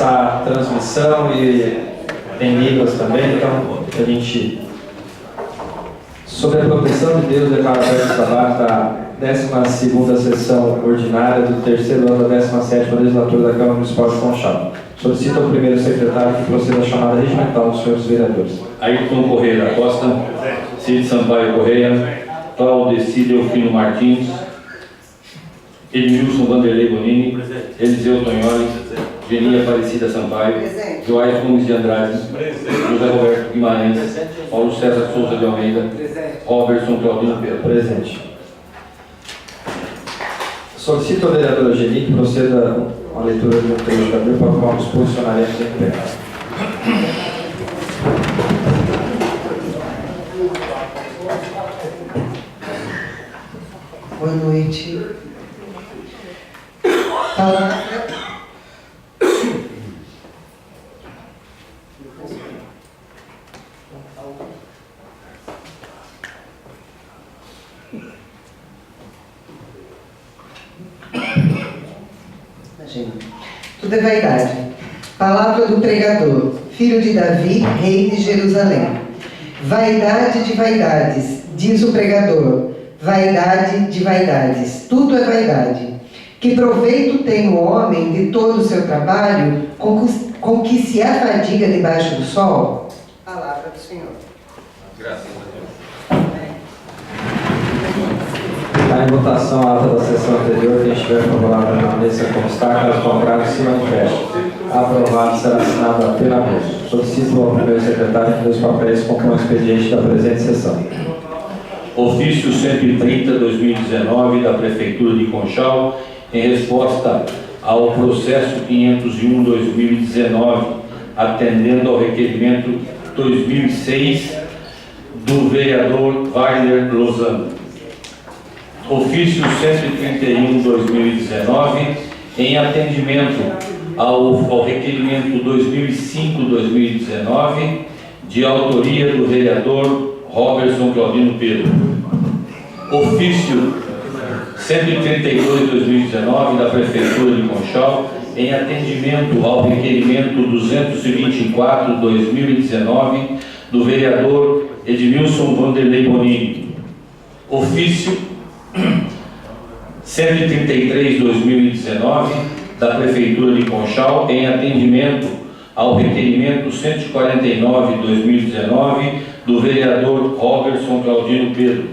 essa transmissão e tem Libras também, então a gente, sobre a proteção de Deus, declara aberto o trabalho da 12ª sessão ordinária do 3º ano da 17ª legislatura da Câmara Municipal de Conchal. Solicito ao primeiro secretário que proceda a chamada regimental dos senhores vereadores. Ayrton Correia da Costa, Cid Sampaio Correia, Claudeci Delfino Martins, Edmilson Vanderlei Bonini, Eliseu Tonholi, Genia Aparecida Sampaio, Joás Gomes de Andrade, José Roberto Guimarães, Paulo César Souza de Almeida, Robertson Claudino Pedro. Presente. Solicito ao vereador Geni que proceda a leitura do trecho da Bíblia para o qual nos posicionaremos em pé. Boa noite. Tudo é vaidade. Palavra do pregador, filho de Davi, rei de Jerusalém. Vaidade de vaidades, diz o pregador. Vaidade de vaidades, tudo é vaidade. Que proveito tem o homem de todo o seu trabalho com que se afadiga debaixo do sol? Palavra do Senhor. Graças a Deus. Está em votação a ata da sessão anterior. Quem estiver favorável permaneça como está, caso contrário se manifeste. Aprovado, será assinado a pena mesmo. Solicito ao primeiro secretário que os papéis compõem o expediente da presente sessão. Ofício 130/2019 da Prefeitura de Conchal, em resposta ao processo 501/2019, atendendo ao requerimento 2006 do vereador Wagner Lozano. Ofício 131/2019, em atendimento ao requerimento 2005/2019, de autoria do vereador Robertson Claudino Pedro. Ofício 132/2019 da Prefeitura de Conchal, em atendimento ao requerimento 224/2019 do vereador Edmilson Vanderlei Bonini. Ofício 133/2019 da Prefeitura de Conchal, em atendimento ao requerimento 149/2019 do vereador Robertson Claudino Pedro.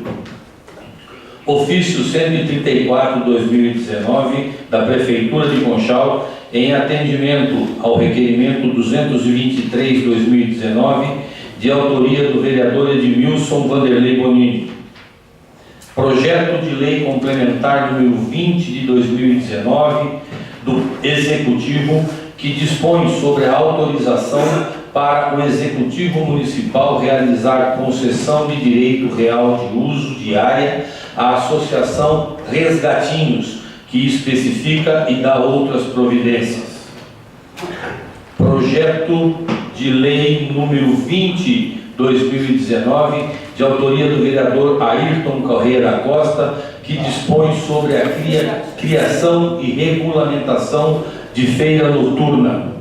Ofício 134/2019 da Prefeitura de Conchal, em atendimento ao requerimento 223/2019, de autoria do vereador Edmilson Vanderlei Bonini. Projeto de Lei Complementar número 20 de 2019 do Executivo, que dispõe sobre a autorização para o Executivo Municipal realizar concessão de direito real de uso de área à Associação Resgatinhos, que especifica e dá outras providências. Projeto de Lei número 20/2019, de autoria do vereador Ayrton Correia da Costa, que dispõe sobre a criação e regulamentação de feira noturna.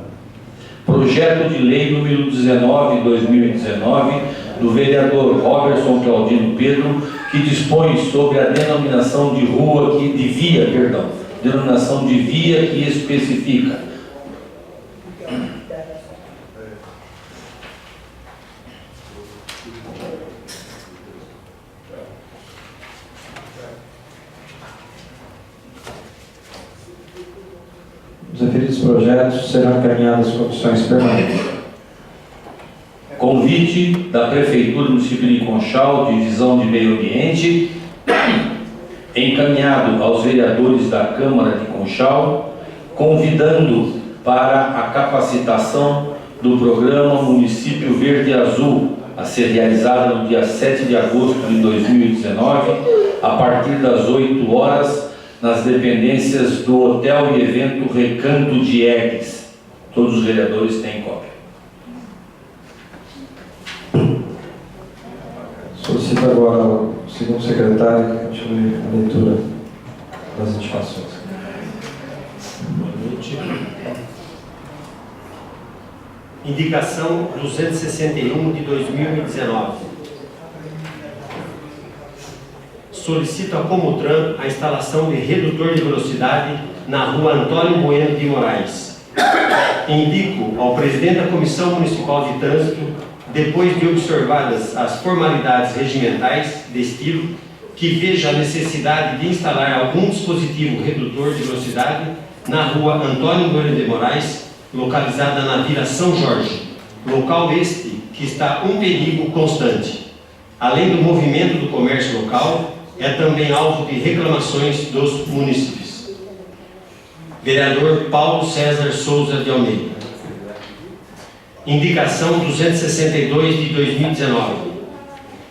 Projeto de Lei número 19/2019, do vereador Robertson Claudino Pedro, que dispõe sobre a denominação de denominação de via que especifica Os referidos projetos serão encaminhados às comissões permanentes. Convite da Prefeitura do município de Conchal, Divisão de Meio Ambiente, encaminhado aos vereadores da Câmara de Conchal, convidando para a capacitação do programa Município Verde e Azul, a ser realizada no dia 7 de agosto de 2019, a partir das 8 horas, nas dependências do Hotel e Evento Recanto de Eggs. Todos os vereadores têm cópia. Solicito agora ao segundo secretário que continue a leitura das indicações. Boa noite. Indicação 261 de 2019. Solicito a Comutran a instalação de redutor de velocidade na rua Antônio Bueno de Moraes. Indico ao presidente da Comissão Municipal de Trânsito, depois de observadas as formalidades regimentais de estilo, que veja a necessidade de instalar algum dispositivo redutor de velocidade na rua Antônio Bueno de Moraes, localizada na Vila São Jorge, local este que está um perigo constante. Além do movimento do comércio local, é também alvo de reclamações dos munícipes. Vereador Paulo César Souza de Almeida. Indicação 262 de 2019.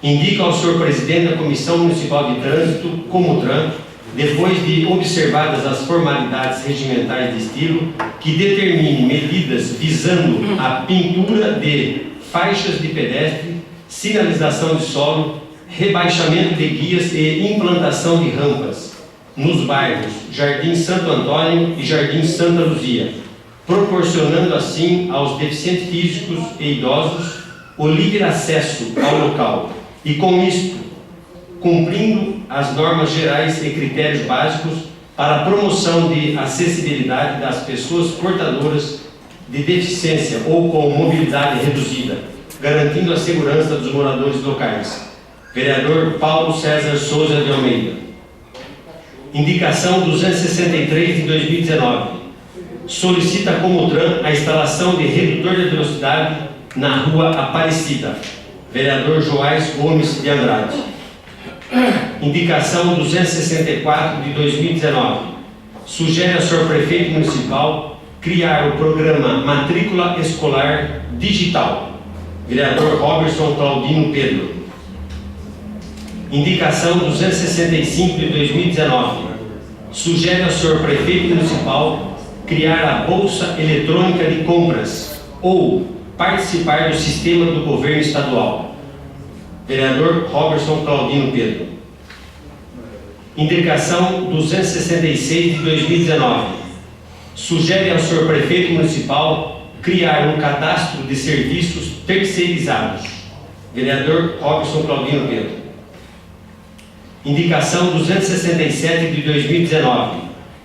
Indica ao senhor presidente da Comissão Municipal de Trânsito, Comutran, depois de observadas as formalidades regimentais de estilo, que determine medidas visando a pintura de faixas de pedestre, sinalização de solo, rebaixamento de guias e implantação de rampas nos bairros Jardim Santo Antônio e Jardim Santa Luzia, proporcionando assim aos deficientes físicos e idosos o livre acesso ao local e, com isto, cumprindo as normas gerais e critérios básicos para a promoção de acessibilidade das pessoas portadoras de deficiência ou com mobilidade reduzida, garantindo a segurança dos moradores locais. Vereador Paulo César Souza de Almeida. Indicação 263 de 2019. Solicita a Comutran a instalação de redutor de velocidade na rua Aparecida. Vereador Joás Gomes de Andrade. Indicação 264 de 2019. Sugere ao senhor prefeito municipal criar o programa Matrícula Escolar Digital. Vereador Robertson Claudino Pedro. Indicação 265 de 2019. Sugere ao senhor prefeito municipal criar a Bolsa Eletrônica de Compras ou participar do sistema do governo estadual. Vereador Robertson Claudino Pedro. Indicação 266 de 2019. Sugere ao senhor prefeito municipal criar um cadastro de serviços terceirizados. Vereador Robertson Claudino Pedro. Indicação 267 de 2019.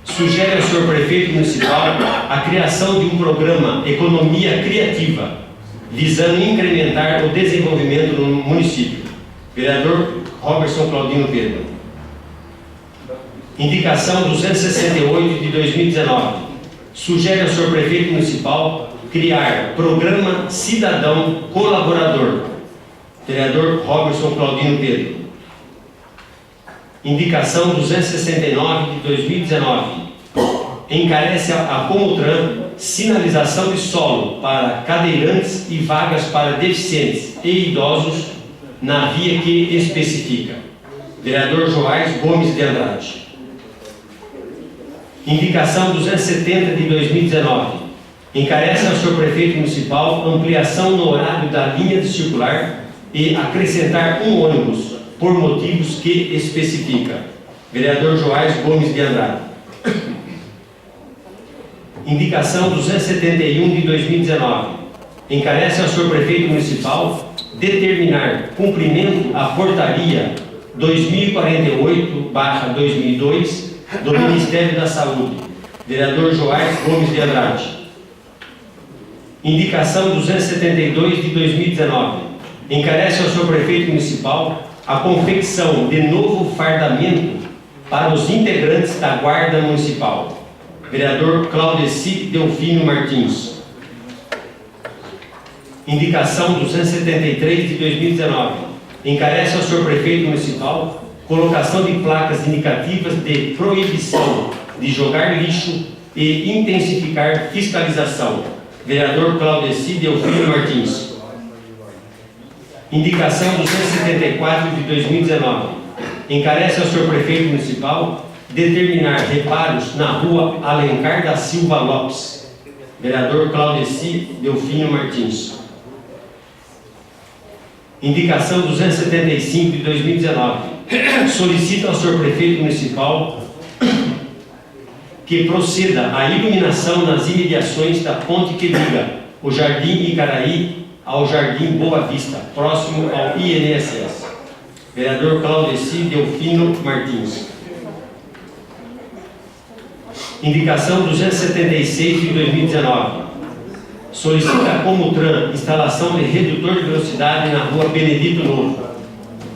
Sugere ao senhor prefeito municipal a criação de um programa Economia Criativa, visando incrementar o desenvolvimento no município. Vereador Robertson Claudino Pedro. Indicação 268 de 2019. Sugere ao senhor prefeito municipal criar programa Cidadão Colaborador. Vereador Robertson Claudino Pedro. Indicação 269 de 2019. Encarece a Comutran sinalização de solo para cadeirantes e vagas para deficientes e idosos na via que especifica. Vereador Joás Gomes de Andrade. Indicação 270 de 2019. Encarece ao senhor prefeito municipal ampliação no horário da linha de circular e acrescentar um ônibus por motivos que especifica. Vereador Joás Gomes de Andrade. Indicação 271 de 2019. Encarece ao senhor prefeito municipal determinar cumprimento à portaria 2048/2002 do Ministério da Saúde. Vereador Joás Gomes de Andrade. Indicação 272 de 2019. Encarece ao senhor prefeito municipal a confecção de novo fardamento para os integrantes da Guarda Municipal. Vereador Claudeci Delfino Martins. Indicação 273 de 2019. Encarece ao senhor prefeito municipal colocação de placas indicativas de proibição de jogar lixo e intensificar fiscalização. Vereador Claudeci Delfino Martins. Indicação 274 de 2019. Encarece ao senhor prefeito municipal determinar reparos na rua Alencar da Silva Lopes. Vereador Claudeci Delfino Martins. Indicação 275 de 2019. Solicita ao senhor prefeito municipal que proceda à iluminação nas imediações da ponte que liga o Jardim Icaraí ao Jardim Boa Vista, próximo ao INSS. Vereador Claudeci Delfino Martins. Indicação 276 de 2019. Solicita a Comutran instalação de redutor de velocidade na rua Benedito Novo.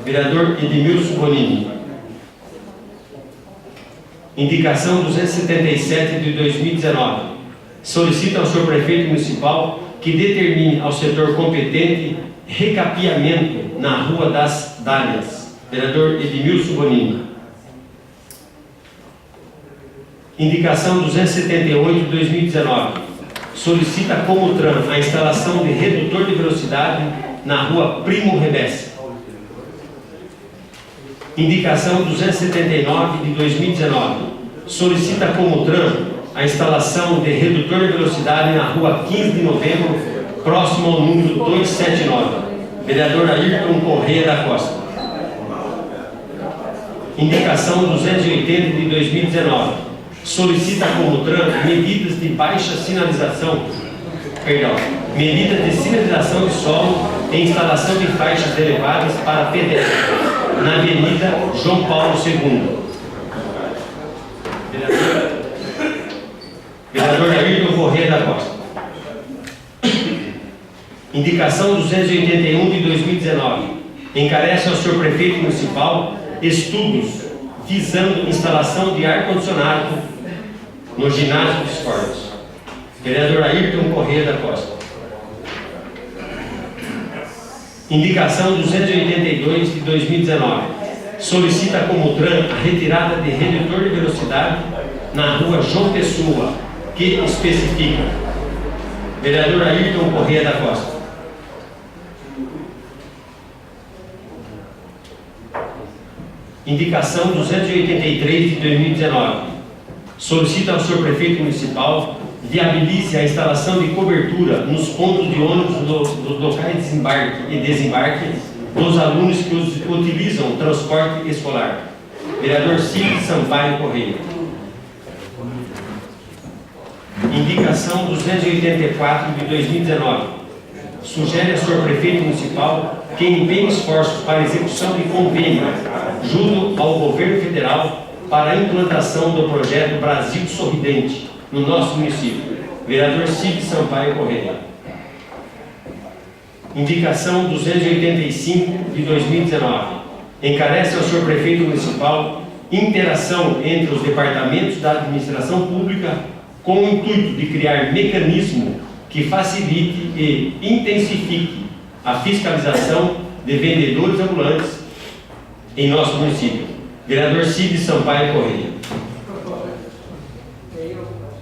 Vereador Edmilson Bonini. Indicação 277 de 2019. Solicita ao senhor prefeito municipal que determine ao setor competente recapeamento na Rua das Dálias. Vereador Edmilson Bonini. Indicação 278 de 2019. Solicita a Comutran a instalação de redutor de velocidade na Rua Primo Rebesse. Indicação 279 de 2019. Solicita a Comutran a instalação de redutor de velocidade na Rua 15 de Novembro, próximo ao número 279. Vereador Ayrton Corrêa da Costa. Indicação 280 de 2019. Solicita a Comutran medidas de sinalização de solo e instalação de faixas elevadas para pedestres na Avenida João Paulo II. Vereador Ayrton Corrêa da Costa. Indicação 281 de 2019. Encarece ao senhor prefeito municipal estudos visando instalação de ar-condicionado no ginásio de esportes. Vereador Ayrton Corrêa da Costa. Indicação 282 de 2019. Solicita a Comutran a retirada de redutor de velocidade na rua João Pessoa, que especifica. Vereador Ayrton Corrêa da Costa. Indicação 283 de 2019. Solicita ao senhor prefeito municipal viabilize a instalação de cobertura nos pontos de ônibus dos locais de desembarque e desembarque dos alunos que utilizam o transporte escolar. Vereador Cid Sampaio Correia. Indicação 284 de 2019. Sugere ao senhor prefeito municipal que empenhe esforços para a execução de convênio junto ao governo federal para a implantação do projeto Brasil Sorridente no nosso município. Vereador Cid Sampaio Correia. Indicação 285 de 2019. Encarece ao senhor prefeito municipal interação entre os departamentos da administração pública com o intuito de criar mecanismo que facilite e intensifique a fiscalização de vendedores ambulantes em nosso município. Vereador Cid Sampaio Correia.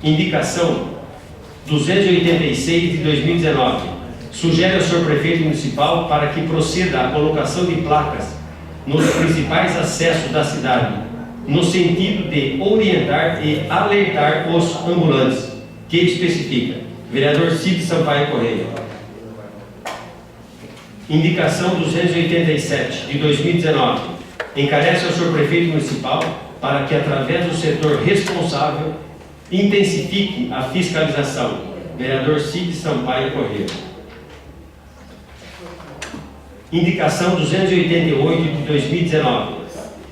Indicação 286 de 2019. Sugere ao senhor prefeito municipal para que proceda à colocação de placas nos principais acessos da cidade, no sentido de orientar e alertar os ambulantes, que especifica. Vereador Cid Sampaio Correia. Indicação 287 de 2019. Encarece ao senhor prefeito municipal para que, através do setor responsável, intensifique a fiscalização. Vereador Cid Sampaio Correia. Indicação 288 de 2019.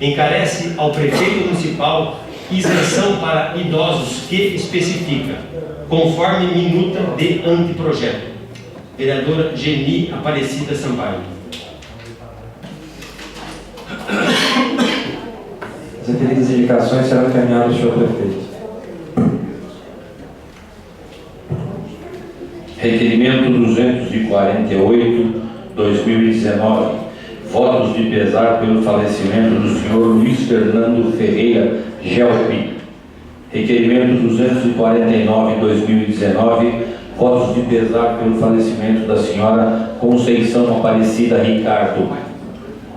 Encarece ao prefeito municipal isenção para idosos que especifica, conforme minuta de anteprojeto. Vereadora Geni Aparecida Sampaio. As referidas indicações serão encaminhadas ao senhor prefeito. Requerimento 248/2019. Votos de pesar pelo falecimento do senhor Luiz Fernando Ferreira Gelpi. Requerimento 249/2019. Votos de pesar pelo falecimento da senhora Conceição Aparecida Ricardo.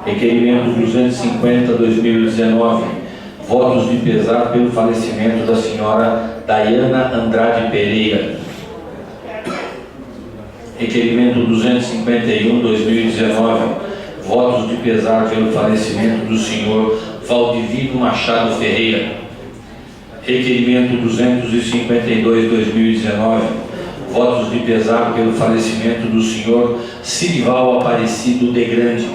Requerimento 250/2019. Votos de pesar pelo falecimento da senhora Daiana Andrade Pereira. Requerimento 251/2019. Votos de pesar pelo falecimento do senhor Valdivino Machado Ferreira. Requerimento 252/2019. Votos de pesar pelo falecimento do senhor Sirival Aparecido de Grande.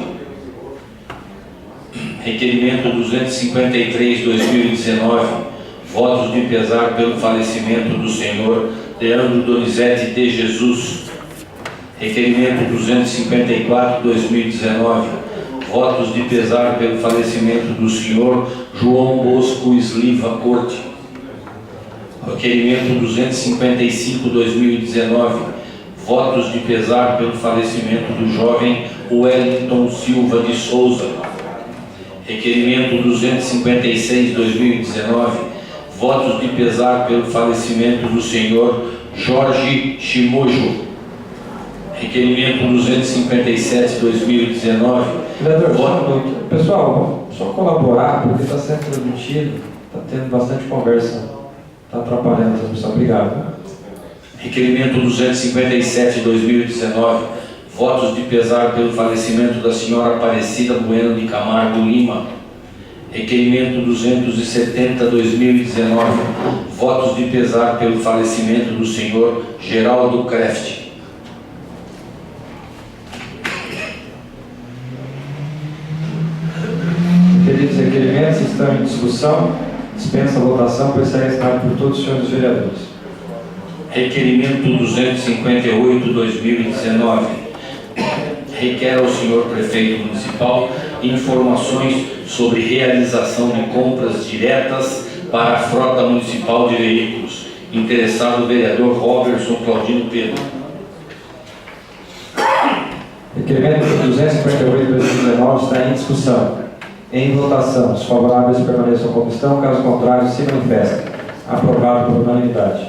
Requerimento 253/2019. Votos de pesar pelo falecimento do senhor Leandro Donizete de Jesus. Requerimento 254/2019. Votos de pesar pelo falecimento do senhor João Bosco Sliva Corte. Requerimento 255/2019. Votos de pesar pelo falecimento do jovem Wellington Silva de Souza. Requerimento 256/2019. Votos de pesar pelo falecimento do senhor Jorge Chimojo. Requerimento 257/2019. Vereador, só um minuto. Pessoal, só colaborar, porque está sendo transmitido, está tendo bastante conversa, está atrapalhando a transmissão. Obrigado. Requerimento 257/2019. Votos de pesar pelo falecimento da senhora Aparecida Bueno de Camargo Lima. Requerimento 270/2019. Votos de pesar pelo falecimento do senhor Geraldo Kreft. Referidos requerimentos estão em discussão, dispensa a votação, pois será assinado por todos os senhores vereadores. Requerimento 258/2019. Requer ao senhor prefeito municipal informações sobre realização de compras diretas para a frota municipal de veículos. Interessado o vereador Robertson Claudino Pedro. Requerimento 258/2019 está em discussão. Em votação, os favoráveis permaneçam como estão, caso contrário, se manifestem. Aprovado por unanimidade.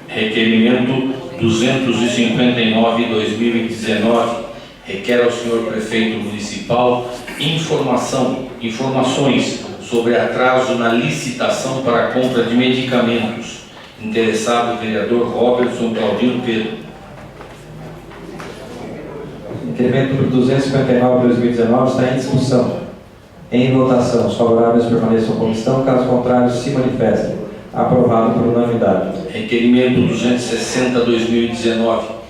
Requerimento 259/2019. Requer ao senhor prefeito municipal informações sobre atraso na licitação para a compra de medicamentos. Interessado o vereador Robertson Claudino Pedro. Requerimento número 259/2019 está em discussão. Em votação, os favoráveis permaneçam como estão, caso contrário, se manifestem. Aprovado por unanimidade. Requerimento 260/2019.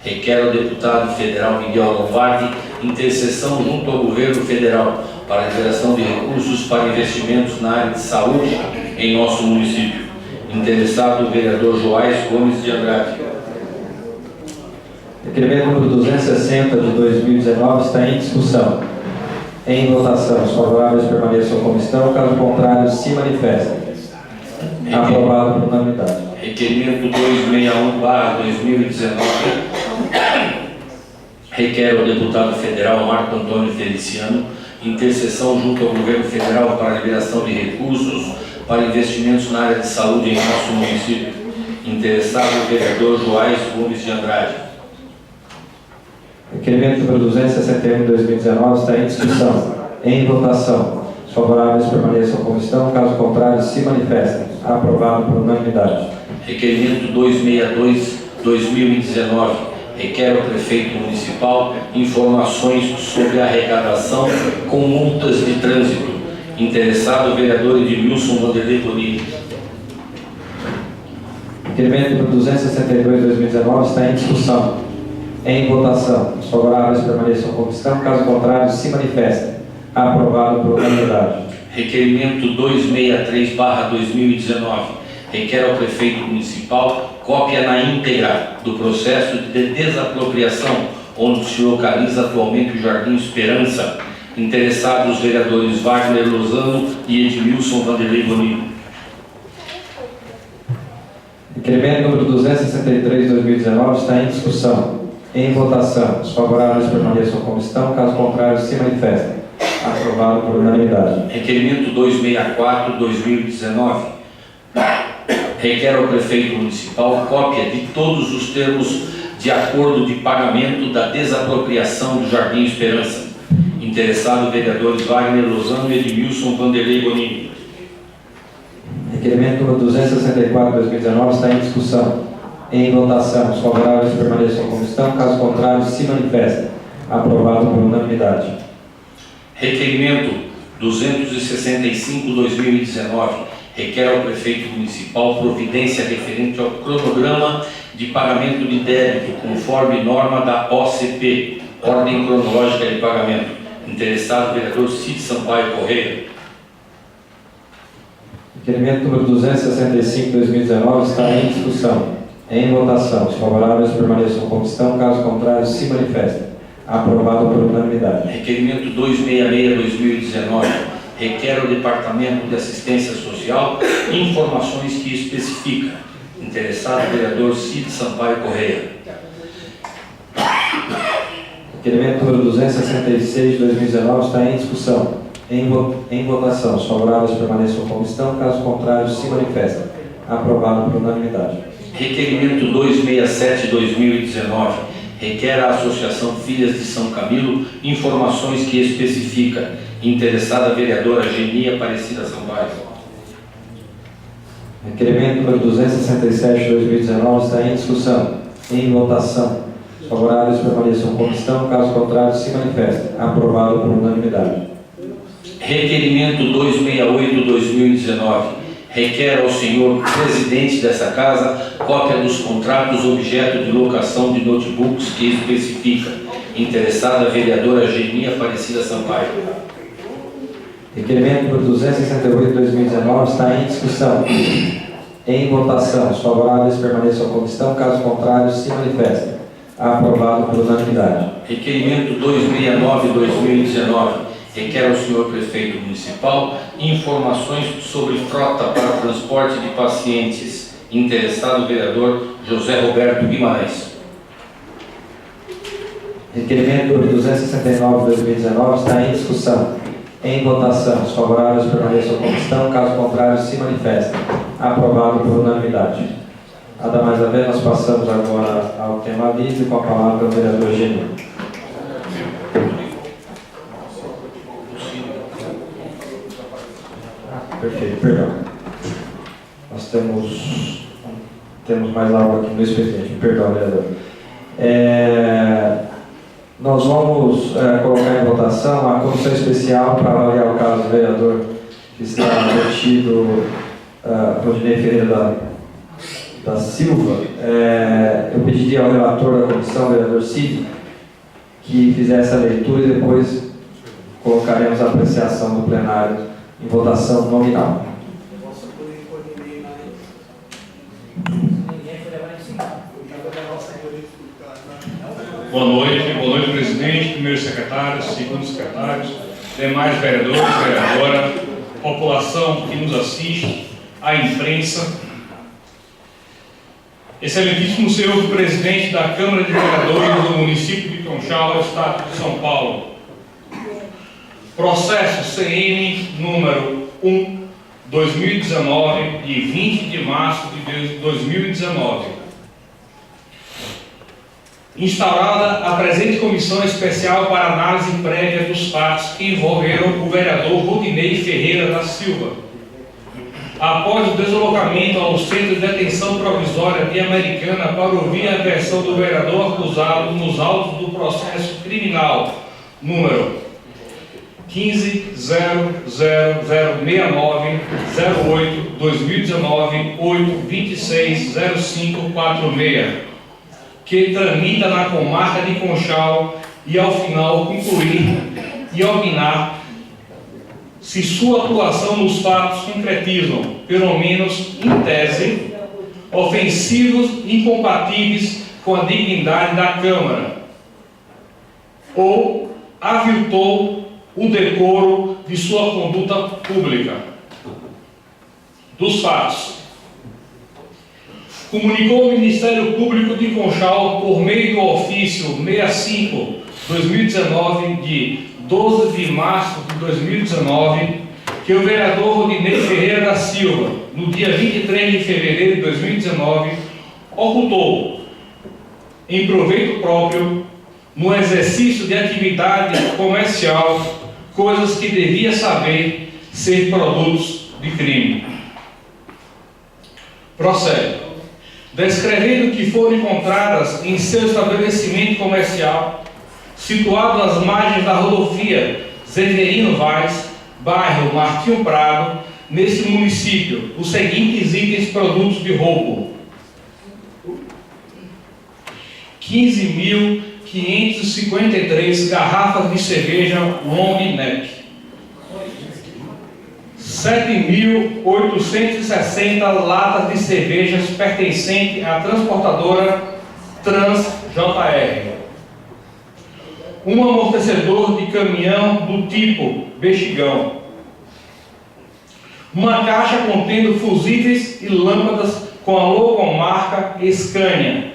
Requer ao deputado federal Miguel Lombardi intercessão junto ao governo federal para a liberação de recursos para investimentos na área de saúde em nosso município. Interessado o vereador Joás Gomes de Andrade. Requerimento número 260/2019 está em discussão. Em votação, os favoráveis permaneçam como estão, caso contrário, se manifestem. Aprovado por unanimidade. Requerimento 261/2019. Requer ao deputado federal Marco Antônio Feliciano intercessão junto ao governo federal para a liberação de recursos para investimentos na área de saúde em nosso município. Interessado o vereador Joás Gomes de Andrade. Requerimento número 261/2019 está em discussão. Em votação, os favoráveis permaneçam como estão, caso contrário, se manifestem. Aprovado por unanimidade. Requerimento 262/2019. Requer ao prefeito municipal informações sobre arrecadação com multas de trânsito. Interessado o vereador Edmilson Vanderlei Bonini. Requerimento número 262/2019 está em discussão. Em votação, os favoráveis permaneçam como estão, caso contrário, se manifestem. Aprovado por unanimidade. Requerimento 263/2019. Requer ao prefeito municipal cópia na íntegra do processo de desapropriação onde se localiza atualmente o Jardim Esperança. Interessados os vereadores Wagner Lozano e Edmilson Vanderlei Bonini. Requerimento número 263/2019 está em discussão. Em votação, os favoráveis permaneçam como estão, caso contrário, se manifestem. Aprovado por unanimidade. Requerimento 264/2019. Requer ao prefeito municipal cópia de todos os termos de acordo de pagamento da desapropriação do Jardim Esperança. Interessado vereadores Wagner Lozano e Edmilson Vanderlei Bonini. Requerimento número 264/2019 está em discussão. Em votação, os favoráveis permaneçam como estão, caso contrário, se manifestem. Aprovado por unanimidade. Requerimento 265/2019. requer ao prefeito municipal providência referente ao cronograma de pagamento de débito, conforme norma da OCP, Ordem Cronológica de Pagamento. Interessado, vereador Cid Sampaio Correia. Requerimento número 265/2019 está em discussão. Em votação. Os favoráveis permaneçam como estão, caso contrário, se manifestem. Aprovado por unanimidade. Requerimento 266/2019 requer ao Departamento de Assistência Social informações que especifica. Interessado, vereador Cid Sampaio Correia. Requerimento número 266/2019 está em discussão. Em votação. Os favoráveis permaneçam como estão, caso contrário, se manifestem. Aprovado por unanimidade. Requerimento 267/2019 requer à Associação Filhas de São Camilo informações que especifica. Interessada, vereadora Genia Aparecida Sampaio. Requerimento número 267/2019 está em discussão. Em votação. Os favoráveis permaneçam como estão, caso contrário, se manifestem. Aprovado por unanimidade. Requerimento 268/2019 requer ao senhor presidente dessa casa cópia dos contratos objeto de locação de notebooks que especifica. Interessada, vereadora Genia Aparecida Sampaio. Requerimento número 268/2019 está em discussão. Em votação. Os favoráveis permaneçam como estão, caso contrário, se manifestem. Aprovado por unanimidade. Requerimento 269/2019 requer ao senhor prefeito municipal informações sobre frota para transporte de pacientes. Interessado, vereador José Roberto Guimarães. Requerimento número 269/2019 está em discussão. Em votação. Os favoráveis permaneçam como estão, caso contrário, se manifestem. Aprovado por unanimidade. Nada mais a ver, nós passamos agora ao tema livre, com a palavra o vereador Genil. Perfeito, perdão. Nós temos mais algo aqui no expediente. Perdão, vereador. Nós vamos colocar em votação a comissão especial para avaliar o caso do vereador que está detido, Rodinei Ferreira da Silva. Eu pediria ao relator da comissão, vereador Cid, que fizesse a leitura e depois colocaremos a apreciação do plenário em votação nominal. Boa noite, presidente, primeiros secretários, segundos secretários, demais vereadores, vereadora, população que nos assiste, a imprensa. Excelentíssimo senhor presidente da Câmara de Vereadores do município de Conchal, Estado de São Paulo. Processo CN número 1/2019, de 20 de março de 2019. Instaurada a presente comissão especial para análise prévia dos fatos que envolveram o vereador Rodinei Ferreira da Silva. Após o deslocamento ao Centro de Detenção Provisória de Americana para ouvir a versão do vereador acusado nos autos do processo criminal número 15.00008-2019-826-0546, que tramita na comarca de Conchal e ao final concluir e opinar se sua atuação nos fatos concretizam, pelo menos em tese, ofensivos e incompatíveis com a dignidade da Câmara, ou aviltou o decoro de sua conduta pública. Dos fatos. Comunicou o Ministério Público de Conchal, por meio do ofício 65/2019, de 12 de março de 2019, que o vereador Rodinei Ferreira da Silva, no dia 23 de fevereiro de 2019, ocultou, em proveito próprio, no exercício de atividade comercial, coisas que devia saber ser produtos de crime. Prossegue. Descrevendo que foram encontradas em seu estabelecimento comercial, situado às margens da rodovia Zeferino Vaz, bairro Martinho Prado, nesse município os seguintes itens produtos de roubo: 15.553 garrafas de cerveja long neck, 7.860 latas de cervejas pertencentes à transportadora Trans JR, um amortecedor de caminhão do tipo Bexigão, uma caixa contendo fusíveis e lâmpadas com a logomarca Scania,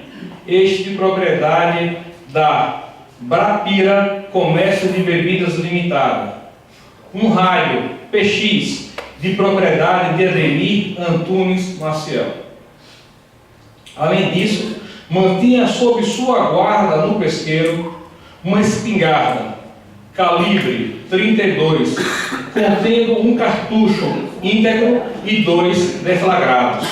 este de propriedade da Brapira Comércio de Bebidas Limitada, um rádio PX de propriedade de Ademir Antunes Maciel. Além disso, mantinha sob sua guarda no pesqueiro uma espingarda calibre 32, contendo um cartucho íntegro e 2 deflagrados.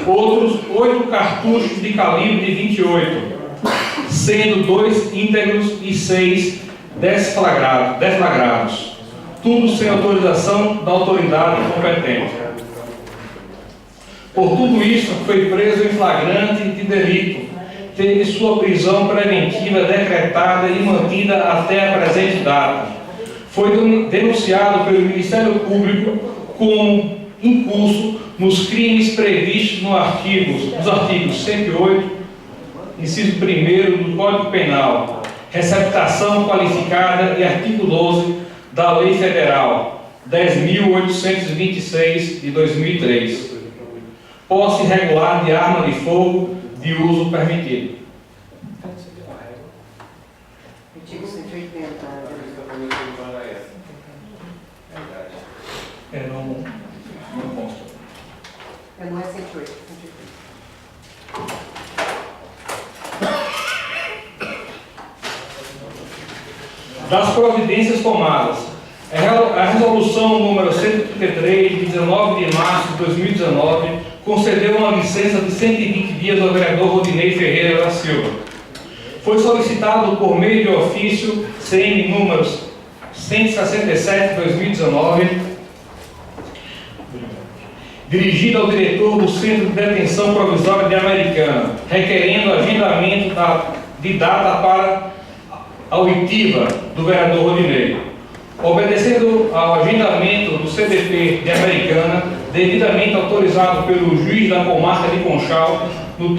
Outros 8 cartuchos de calibre de 28, sendo 2 íntegros e 6 deflagrados. Tudo sem autorização da autoridade competente. Por tudo isso, foi preso em flagrante de delito. Teve sua prisão preventiva decretada e mantida até a presente data. Foi denunciado pelo Ministério Público como incurso nos crimes previstos nos artigos 108, inciso 1º do Código Penal, receptação qualificada, e artigo 12 da Lei Federal 10.826 de 2003, posse irregular de arma de fogo de uso permitido. Artigo 180. Não consta. Não é 108. Das providências tomadas, a resolução número 133, de 19 de março de 2019, concedeu uma licença de 120 dias ao vereador Rodinei Ferreira da Silva. Foi solicitado por meio de ofício CM números 167 de 2019, dirigido ao diretor do Centro de Detenção Provisória de Americana, requerendo agendamento de data para a oitiva do vereador Rodinei. Obedecendo ao agendamento do CDP de Americana, devidamente autorizado pelo juiz da comarca de Conchal, no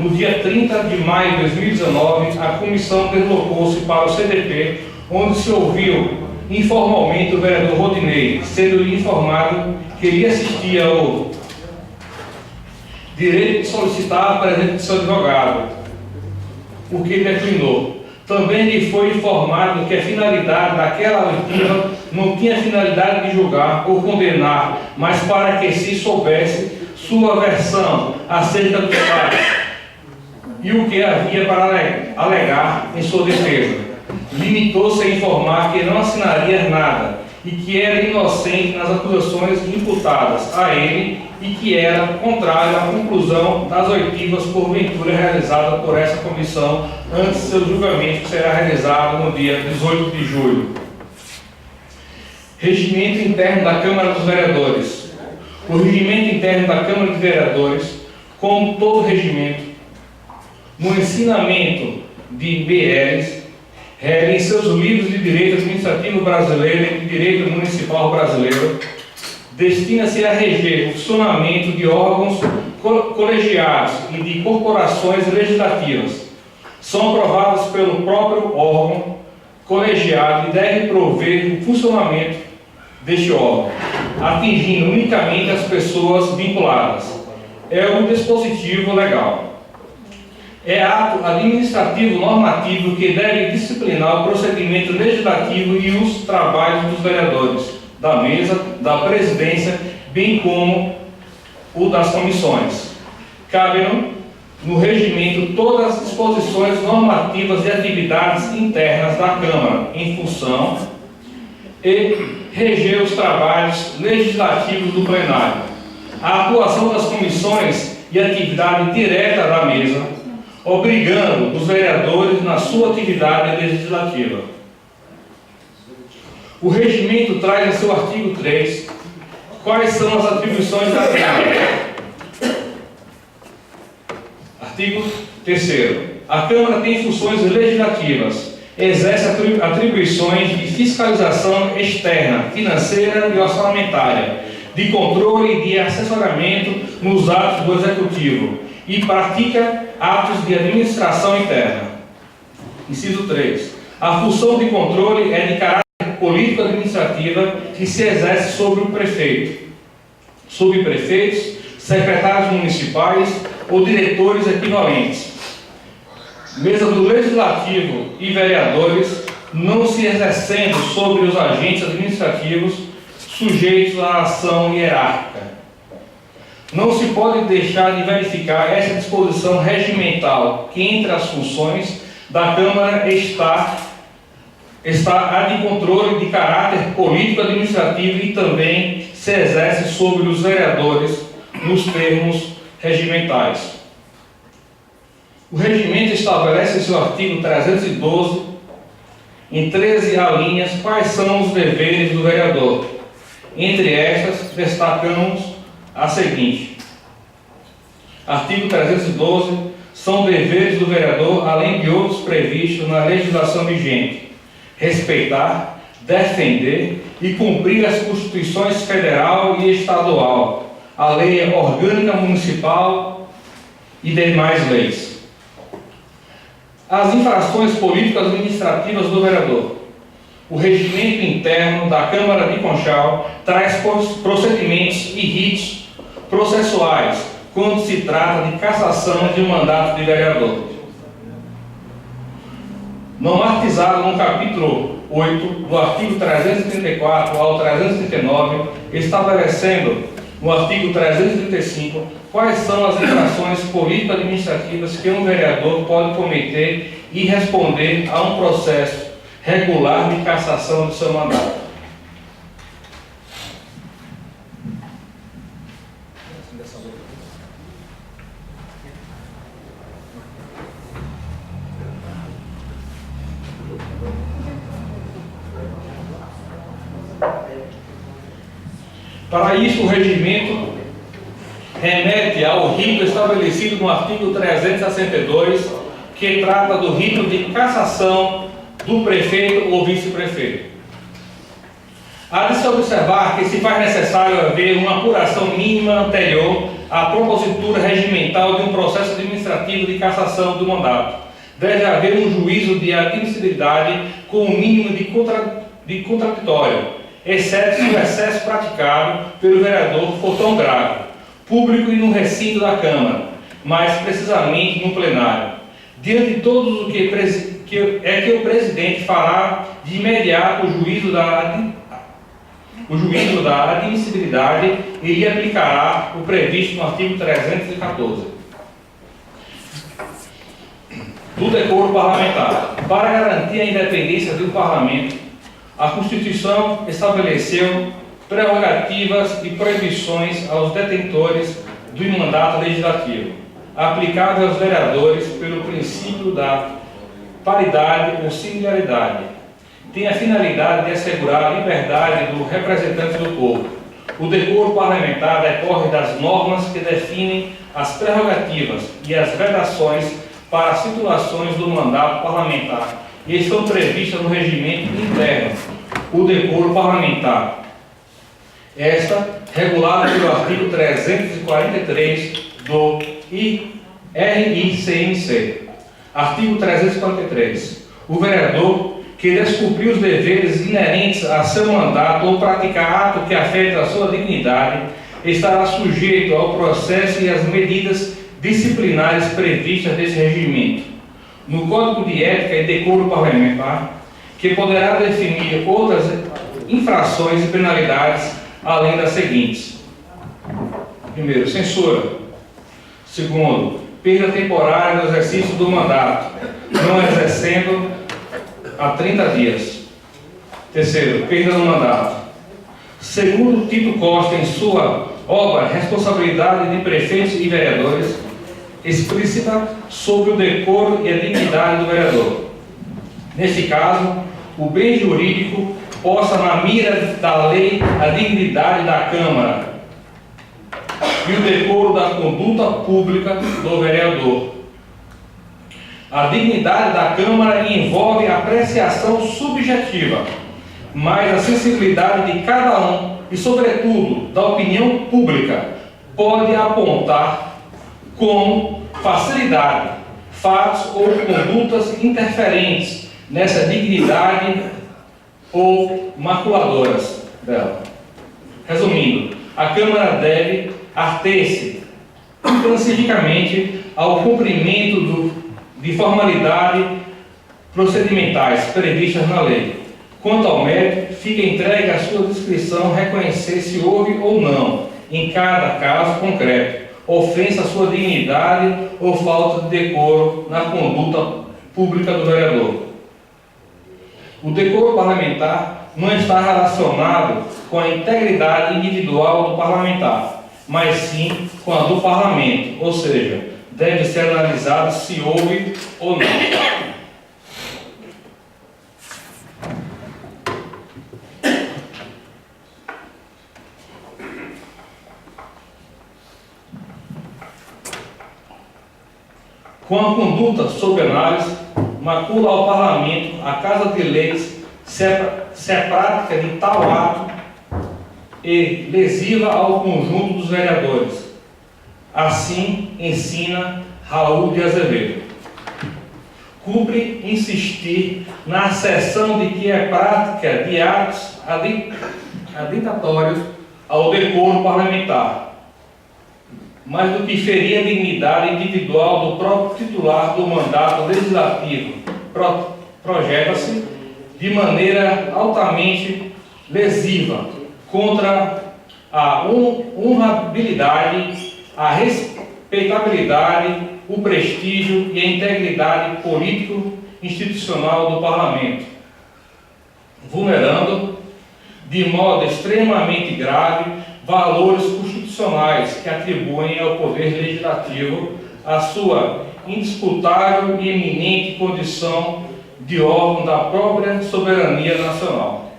dia 30 de maio de 2019, a comissão deslocou-se para o CDP, onde se ouviu informalmente o vereador Rodinei, sendo-lhe informado que ele assistia ao direito de solicitar a presença de seu advogado, o que declinou. Também lhe foi informado que a finalidade daquela oitiva não tinha finalidade de julgar ou condenar, mas para que se soubesse sua versão acerca dos fatos e o que havia para alegar em sua defesa. Limitou-se a informar que não assinaria nada e que era inocente nas acusações imputadas a ele e que era contrário à conclusão das oitivas porventura realizada por essa comissão antes de seu julgamento, que será realizado no dia 18 de julho. Regimento interno da Câmara dos Vereadores. O regimento interno da Câmara dos Vereadores, como todo regimento, no ensinamento de BRs, em seus livros de Direito Administrativo Brasileiro e de Direito Municipal Brasileiro, destina-se a reger o funcionamento de órgãos colegiados e de corporações legislativas. São aprovados pelo próprio órgão colegiado e devem prover o funcionamento deste órgão, atingindo unicamente as pessoas vinculadas. É um dispositivo legal. É ato administrativo normativo que deve disciplinar o procedimento legislativo e os trabalhos dos vereadores, da mesa, da presidência, bem como o das comissões. Cabem no regimento todas as disposições normativas de atividades internas da Câmara, em função e reger os trabalhos legislativos do plenário. A atuação das comissões e atividade direta da mesa, obrigando os vereadores na sua atividade legislativa. O regimento traz em seu artigo 3 Quais são as atribuições da Câmara? Artigo 3º. A Câmara tem funções legislativas, exerce atribuições de fiscalização externa, financeira e orçamentária, de controle e de assessoramento nos atos do Executivo e pratica atos de administração interna. Inciso 3. A função de controle é de caráter político-administrativa que se exerce sobre o prefeito, subprefeitos, secretários municipais ou diretores equivalentes. Mesa do Legislativo e vereadores não se exercendo sobre os agentes administrativos sujeitos à ação hierárquica. Não se pode deixar de verificar essa disposição regimental que entre as funções da Câmara está a de controle de caráter político-administrativo e também se exerce sobre os vereadores nos termos regimentais. O regimento estabelece em seu artigo 312, em 13 alíneas, quais são os deveres do vereador. Entre estas, destacamos a seguinte. Artigo 312, são deveres do vereador, além de outros previstos na legislação vigente: respeitar, defender e cumprir as constituições federal e estadual, a lei orgânica municipal e demais leis. As infrações político-administrativas do vereador. O regimento interno da Câmara de Conchal traz procedimentos e ritos processuais quando se trata de cassação de um mandato de vereador. Normatizado no capítulo 8 do artigo 334 ao 339, estabelecendo no artigo 335 quais são as infrações político-administrativas que um vereador pode cometer e responder a um processo regular de cassação do seu mandato. Para isso, o regimento remete ao rito estabelecido no artigo 362, que trata do rito de cassação do prefeito ou vice-prefeito. Há de se observar que se faz necessário haver uma apuração mínima anterior à propositura regimental de um processo administrativo de cassação do mandato. Deve haver um juízo de admissibilidade com o mínimo de contraditório, exceto se o excesso praticado pelo vereador for tão grave, público e no recinto da Câmara, mais precisamente no plenário. Diante de todos o que o presidente fará de imediato o juízo da admissibilidade e lhe aplicará o previsto no artigo 314 do decoro parlamentar. Para garantir a independência do parlamento, a Constituição estabeleceu prerrogativas e proibições aos detentores do mandato legislativo, aplicável aos vereadores pelo princípio da paridade ou similaridade. Tem a finalidade de assegurar a liberdade do representante do povo. O decoro parlamentar decorre das normas que definem as prerrogativas e as vedações para as situações do mandato parlamentar e estão previstas no regimento interno, o decoro parlamentar. Esta, regulada pelo artigo 343 do RICMC. Artigo 343. O vereador que descumprir os deveres inerentes a seu mandato ou praticar ato que afeta a sua dignidade estará sujeito ao processo e às medidas disciplinares previstas desse regimento, no Código de Ética e Decoro Parlamentar, que poderá definir outras infrações e penalidades, além das seguintes. Primeiro, censura. Segundo, perda temporária do exercício do mandato, não exercendo há 30 dias. Terceiro, perda do mandato. Segundo Tito Costa, em sua obra Responsabilidade de Prefeitos e Vereadores, explícita sobre o decoro e a dignidade do vereador. Neste caso, o bem jurídico posta na mira da lei a dignidade da Câmara e o decoro da conduta pública do vereador. A dignidade da Câmara envolve a apreciação subjetiva, mas a sensibilidade de cada um e, sobretudo, da opinião pública pode apontar com facilidade fatos ou condutas interferentes nessa dignidade ou maculadoras dela. Resumindo, a Câmara deve ater-se intransigenciamente ao cumprimento de formalidades procedimentais previstas na lei. Quanto ao mérito, fica entregue à sua descrição reconhecer se houve ou não, em cada caso concreto, ofensa à sua dignidade ou falta de decoro na conduta pública do vereador. O decoro parlamentar não está relacionado com a integridade individual do parlamentar, mas sim com a do parlamento, ou seja, deve ser analisado se houve ou não. Com a conduta sob análise, macula ao Parlamento a Casa de Leis se é prática de tal ato e lesiva ao conjunto dos vereadores. Assim ensina Raul de Azevedo. Cumpre insistir na asserção de que é prática de atos aditatórios ao decoro parlamentar, mais do que ferir a dignidade individual do próprio titular do mandato legislativo, projeta-se de maneira altamente lesiva contra a honrabilidade, a respeitabilidade, o prestígio e a integridade político-institucional do Parlamento, vulnerando de modo extremamente grave valores constitucionais que atribuem ao Poder Legislativo a sua indisputável e eminente condição de órgão da própria soberania nacional.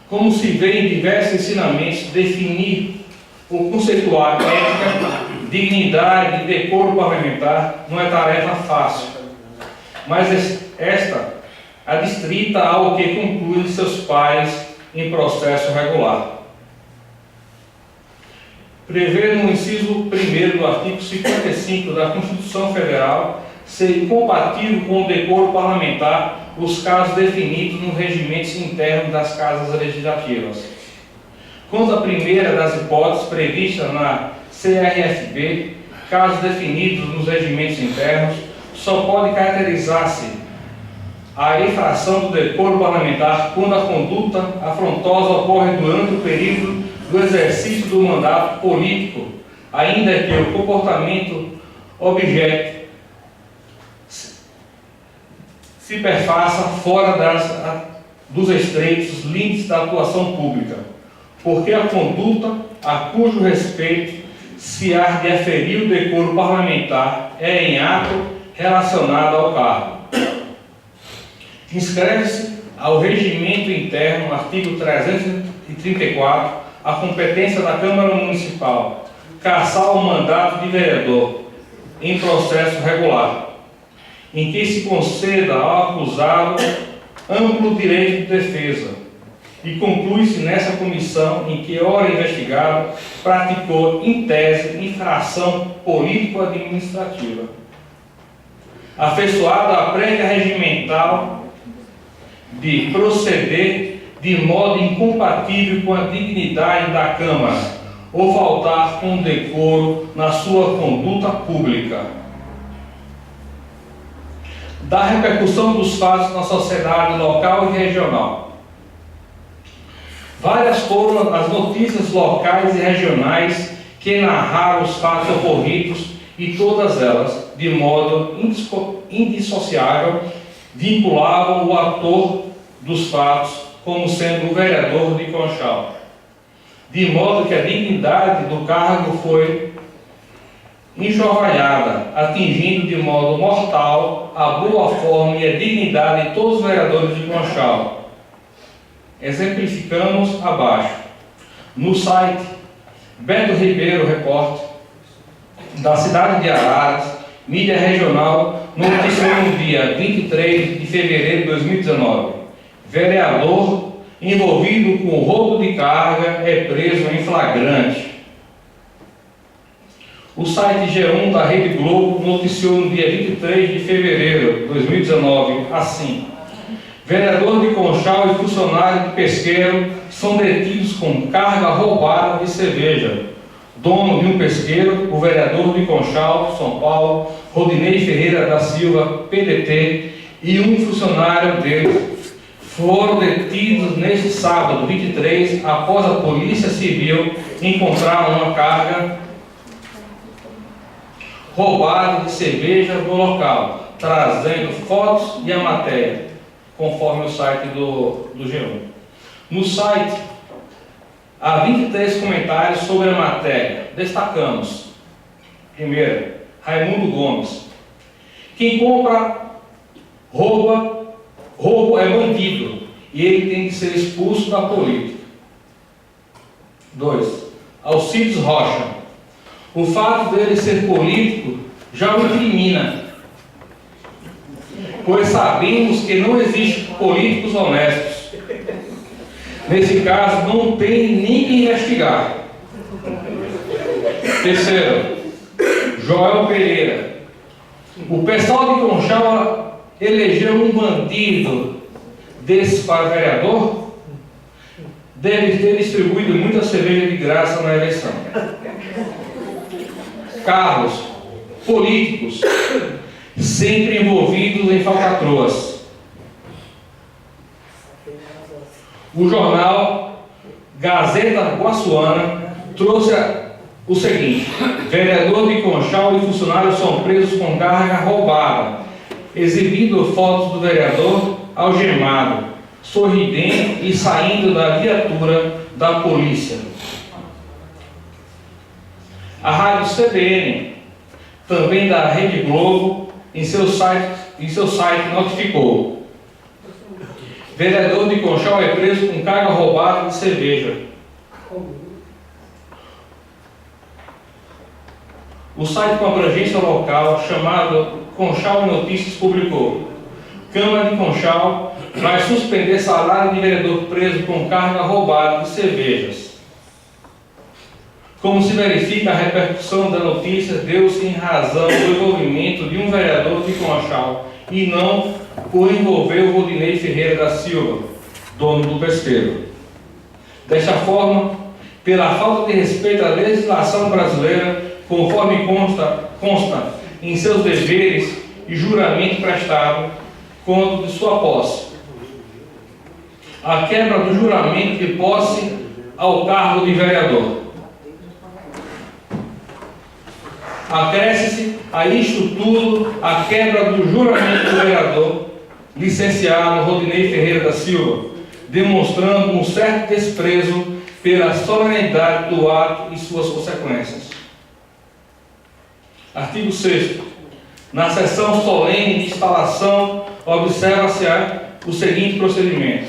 Como se vê em diversos ensinamentos, definir ou conceituar ética, dignidade e decoro parlamentar não é tarefa fácil, mas esta adstrita ao que concluem seus pares em processo regular. Prevê no inciso 1º do artigo 55 da Constituição Federal ser incompatível com o decoro parlamentar os casos definidos nos regimentos internos das casas legislativas. Quanto à primeira das hipóteses previstas na CRFB, casos definidos nos regimentos internos, só pode caracterizar-se a infração do decoro parlamentar quando a conduta afrontosa ocorre durante o período do exercício do mandato político, ainda que o comportamento objeto se perfaça fora dos estreitos limites da atuação pública, porque a conduta a cujo respeito se há de aferir o decoro parlamentar é em ato relacionado ao cargo. Inscreve-se ao regimento interno, artigo 334, a competência da Câmara Municipal cassar o mandato de vereador em processo regular, em que se conceda ao acusado amplo direito de defesa, e conclui-se nessa comissão em que, ora investigado, praticou em tese infração político-administrativa, afeiçoada à prévia regimental de proceder de modo incompatível com a dignidade da Câmara ou faltar com decoro na sua conduta pública. Da repercussão dos fatos na sociedade local e regional. Várias foram as notícias locais e regionais que narraram os fatos ocorridos e todas elas, de modo indissociável, vinculavam o ator dos fatos como sendo o vereador de Conchal, de modo que a dignidade do cargo foi enxovalhada, atingindo de modo mortal a boa forma e a dignidade de todos os vereadores de Conchal, exemplificamos abaixo. No site Beto Ribeiro Repórter, da cidade de Araras, mídia regional, noticiou no dia 23 de fevereiro de 2019. Vereador envolvido com roubo de carga é preso em flagrante. O site G1 da Rede Globo noticiou no dia 23 de fevereiro de 2019 assim: vereador de Conchal e funcionário de pesqueiro são detidos com carga roubada de cerveja. Dono de um pesqueiro, o vereador de Conchal, São Paulo, Rodinei Ferreira da Silva, PDT, e um funcionário deles foram detidos neste sábado, 23, após a Polícia Civil encontrar uma carga roubada de cerveja no local, trazendo fotos e a matéria, conforme o site do G1. No site, há 23 comentários sobre a matéria. Destacamos: primeiro, Raimundo Gomes. Quem compra roubo é bandido e ele tem que ser expulso da política. 2. Alcides Rocha. O fato dele ser político já o incrimina, pois sabemos que não existem políticos honestos. Nesse caso, não tem nem que investigar. Terceiro, Joel Pereira. O pessoal de Conchal elegeu um bandido desse para vereador? Deve ter distribuído muita cerveja de graça na eleição. Carlos, políticos, sempre envolvidos em falcatruas. O jornal Gazeta Guaçuana trouxe o seguinte: vereador de Conchal e funcionários são presos com carga roubada, exibindo fotos do vereador algemado, sorridente e saindo da viatura da polícia. A rádio CBN, também da Rede Globo, em seu site notificou: vereador de Conchal é preso com carga roubada de cerveja. O site com abrangência local, chamado Conchal Notícias, publicou: Câmara de Conchal vai suspender salário de vereador preso com carga roubada de cervejas. Como se verifica, a repercussão da notícia deu-se em razão do envolvimento de um vereador de Conchal e não por envolver o Rodinei Ferreira da Silva, dono do pesqueiro. Desta forma, pela falta de respeito à legislação brasileira, conforme consta em seus deveres e juramento prestado quando de sua posse, a quebra do juramento de posse ao cargo de vereador. Acresce-se a isto tudo a quebra do juramento do vereador, licenciado Rodinei Ferreira da Silva, demonstrando um certo desprezo pela solenidade do ato e suas consequências. Artigo 6º. Na sessão solene de instalação, observa-se o seguinte procedimento: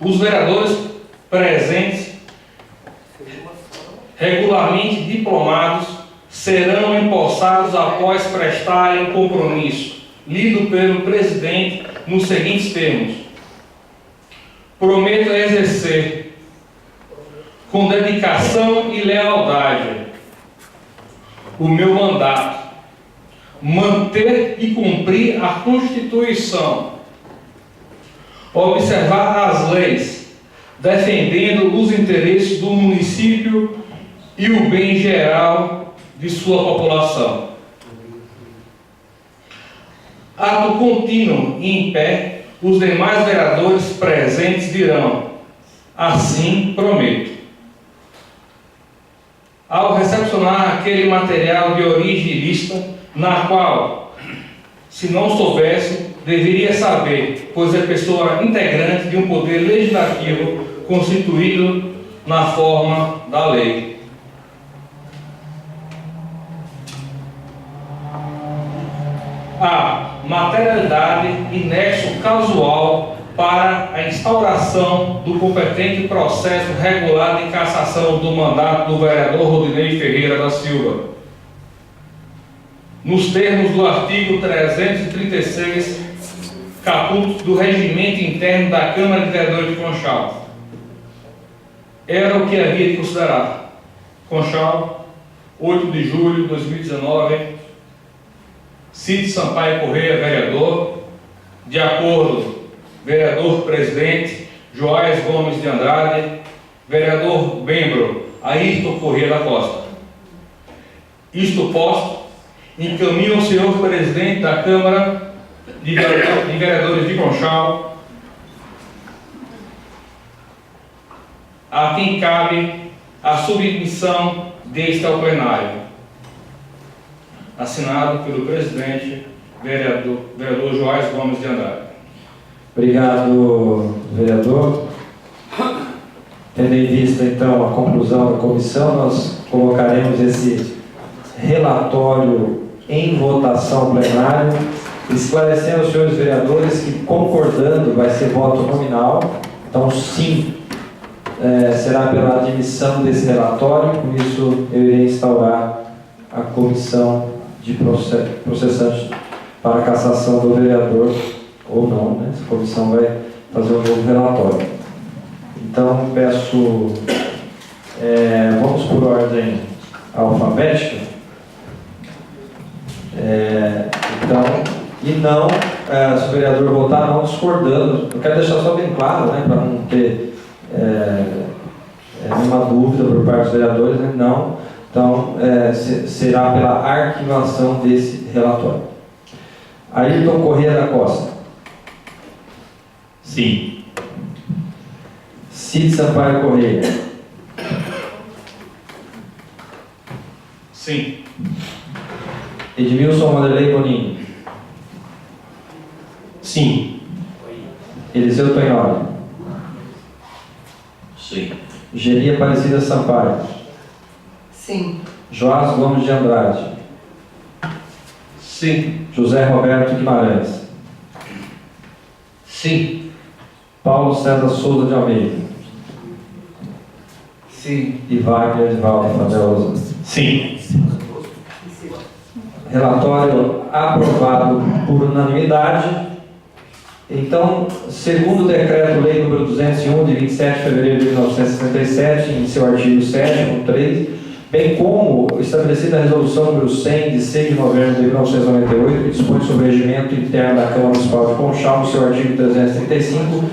os vereadores presentes, regularmente diplomados, serão empossados após prestarem um compromisso, lido pelo presidente nos seguintes termos: prometo exercer com dedicação e lealdade o meu mandato, manter e cumprir a Constituição, observar as leis, defendendo os interesses do município e o bem geral de sua população. Ato contínuo e em pé, os demais vereadores presentes dirão: assim prometo. Ao recepcionar aquele material de origem ilícita, na qual, se não soubesse, deveria saber, pois é pessoa integrante de um poder legislativo constituído na forma da lei. A materialidade e nexo casual para a instauração do competente processo regular de cassação do mandato do vereador Rodinei Ferreira da Silva, nos termos do artigo 336, caput do Regimento Interno da Câmara de Vereadores de Conchal. Era o que havia de considerar. Conchal, 8 de julho de 2019, Cid Sampaio Correia, vereador. De acordo, vereador presidente Joás Gomes de Andrade, vereador membro Ayrton Correia da Costa. Isto posto, encaminho ao senhor presidente da Câmara de Vereadores de Conchal, a quem cabe a submissão deste ao plenário. Assinado pelo presidente, vereador Joás Gomes de Andrade. Obrigado, vereador. Tendo em vista, então, a conclusão da comissão, nós colocaremos esse relatório em votação plenária, esclarecendo aos senhores vereadores que, concordando, vai ser voto nominal. Então, sim, será pela admissão desse relatório. Com isso, eu irei instaurar a comissão de processantes para a cassação do vereador, ou não, né? Essa comissão vai fazer um novo relatório. Então, peço, vamos por ordem alfabética. Então, e não, se o vereador votar não discordando, eu quero deixar só bem claro, né, para não ter nenhuma dúvida por parte dos vereadores, né, não. Então, será pela arquivação desse relatório. Ayrton Correia da Costa. Sim. Cid Sampaio Correia. Sim. Edmilson Vanderlei Boninho. Sim. Eliseu Tonholi. Sim. Geni Aparecida Sampaio. Sim. Joás Gomes de Andrade. Sim. José Roberto Guimarães. Sim. Paulo César Souza de Almeida. Sim. E Wagner de Valda Fadel. Sim. Relatório aprovado por unanimidade. Então, segundo o Decreto-Lei número 201, de 27 de fevereiro de 1967, em seu artigo 7.3, bem como estabelecida a Resolução número 100, de 6 de novembro de 1998, que dispõe sobre o regimento interno da Câmara Municipal de Conchal, no seu artigo 335,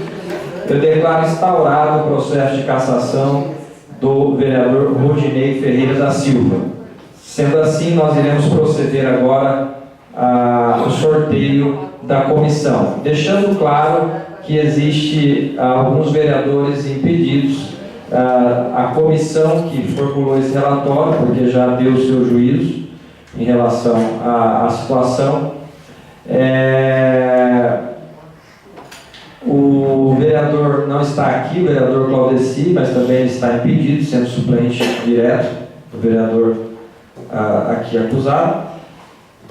eu declaro instaurado o processo de cassação do vereador Rodinei Ferreira da Silva. Sendo assim, nós iremos proceder agora ao sorteio da comissão, deixando claro que existe alguns vereadores impedidos. A comissão que formulou esse relatório, porque já deu o seu juízo em relação à situação, o vereador não está aqui, o vereador Claudeci, mas também está impedido, sendo suplente direto do vereador aqui acusado,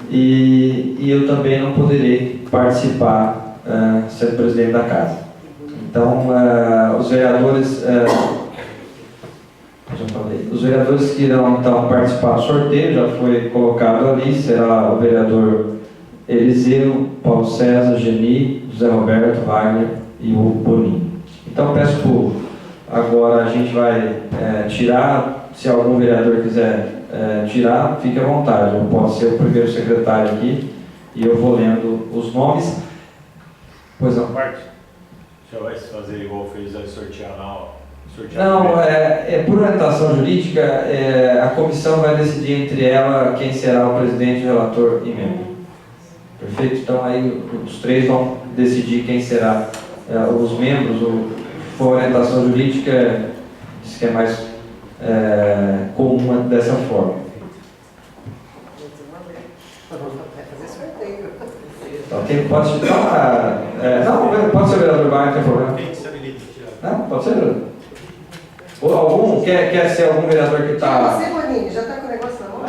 e eu também não poderei participar sendo presidente da casa. Então, os vereadores que irão então participar do sorteio, já foi colocado ali, será o vereador Eliseu, Paulo César, Geni, José Roberto, Wagner e o Boninho. Então peço agora, a gente vai tirar, se algum vereador quiser tirar, fique à vontade, eu posso ser o primeiro secretário aqui e eu vou lendo os nomes. Pois não. Parte. O senhor vai fazer igual fez, vai sortear na hora? Não, por orientação jurídica, a comissão vai decidir entre ela quem será o presidente, o relator e membro. Perfeito? Então aí os três vão decidir quem será os membros. For orientação jurídica, diz que é mais comum dessa forma. Então, quem pode citar? Não, pode ser o vereador Wagner, não tem problema. Não, pode ser. Ou algum? Quer ser algum vereador que está. Você, Boninho, já está com o negócio na mão?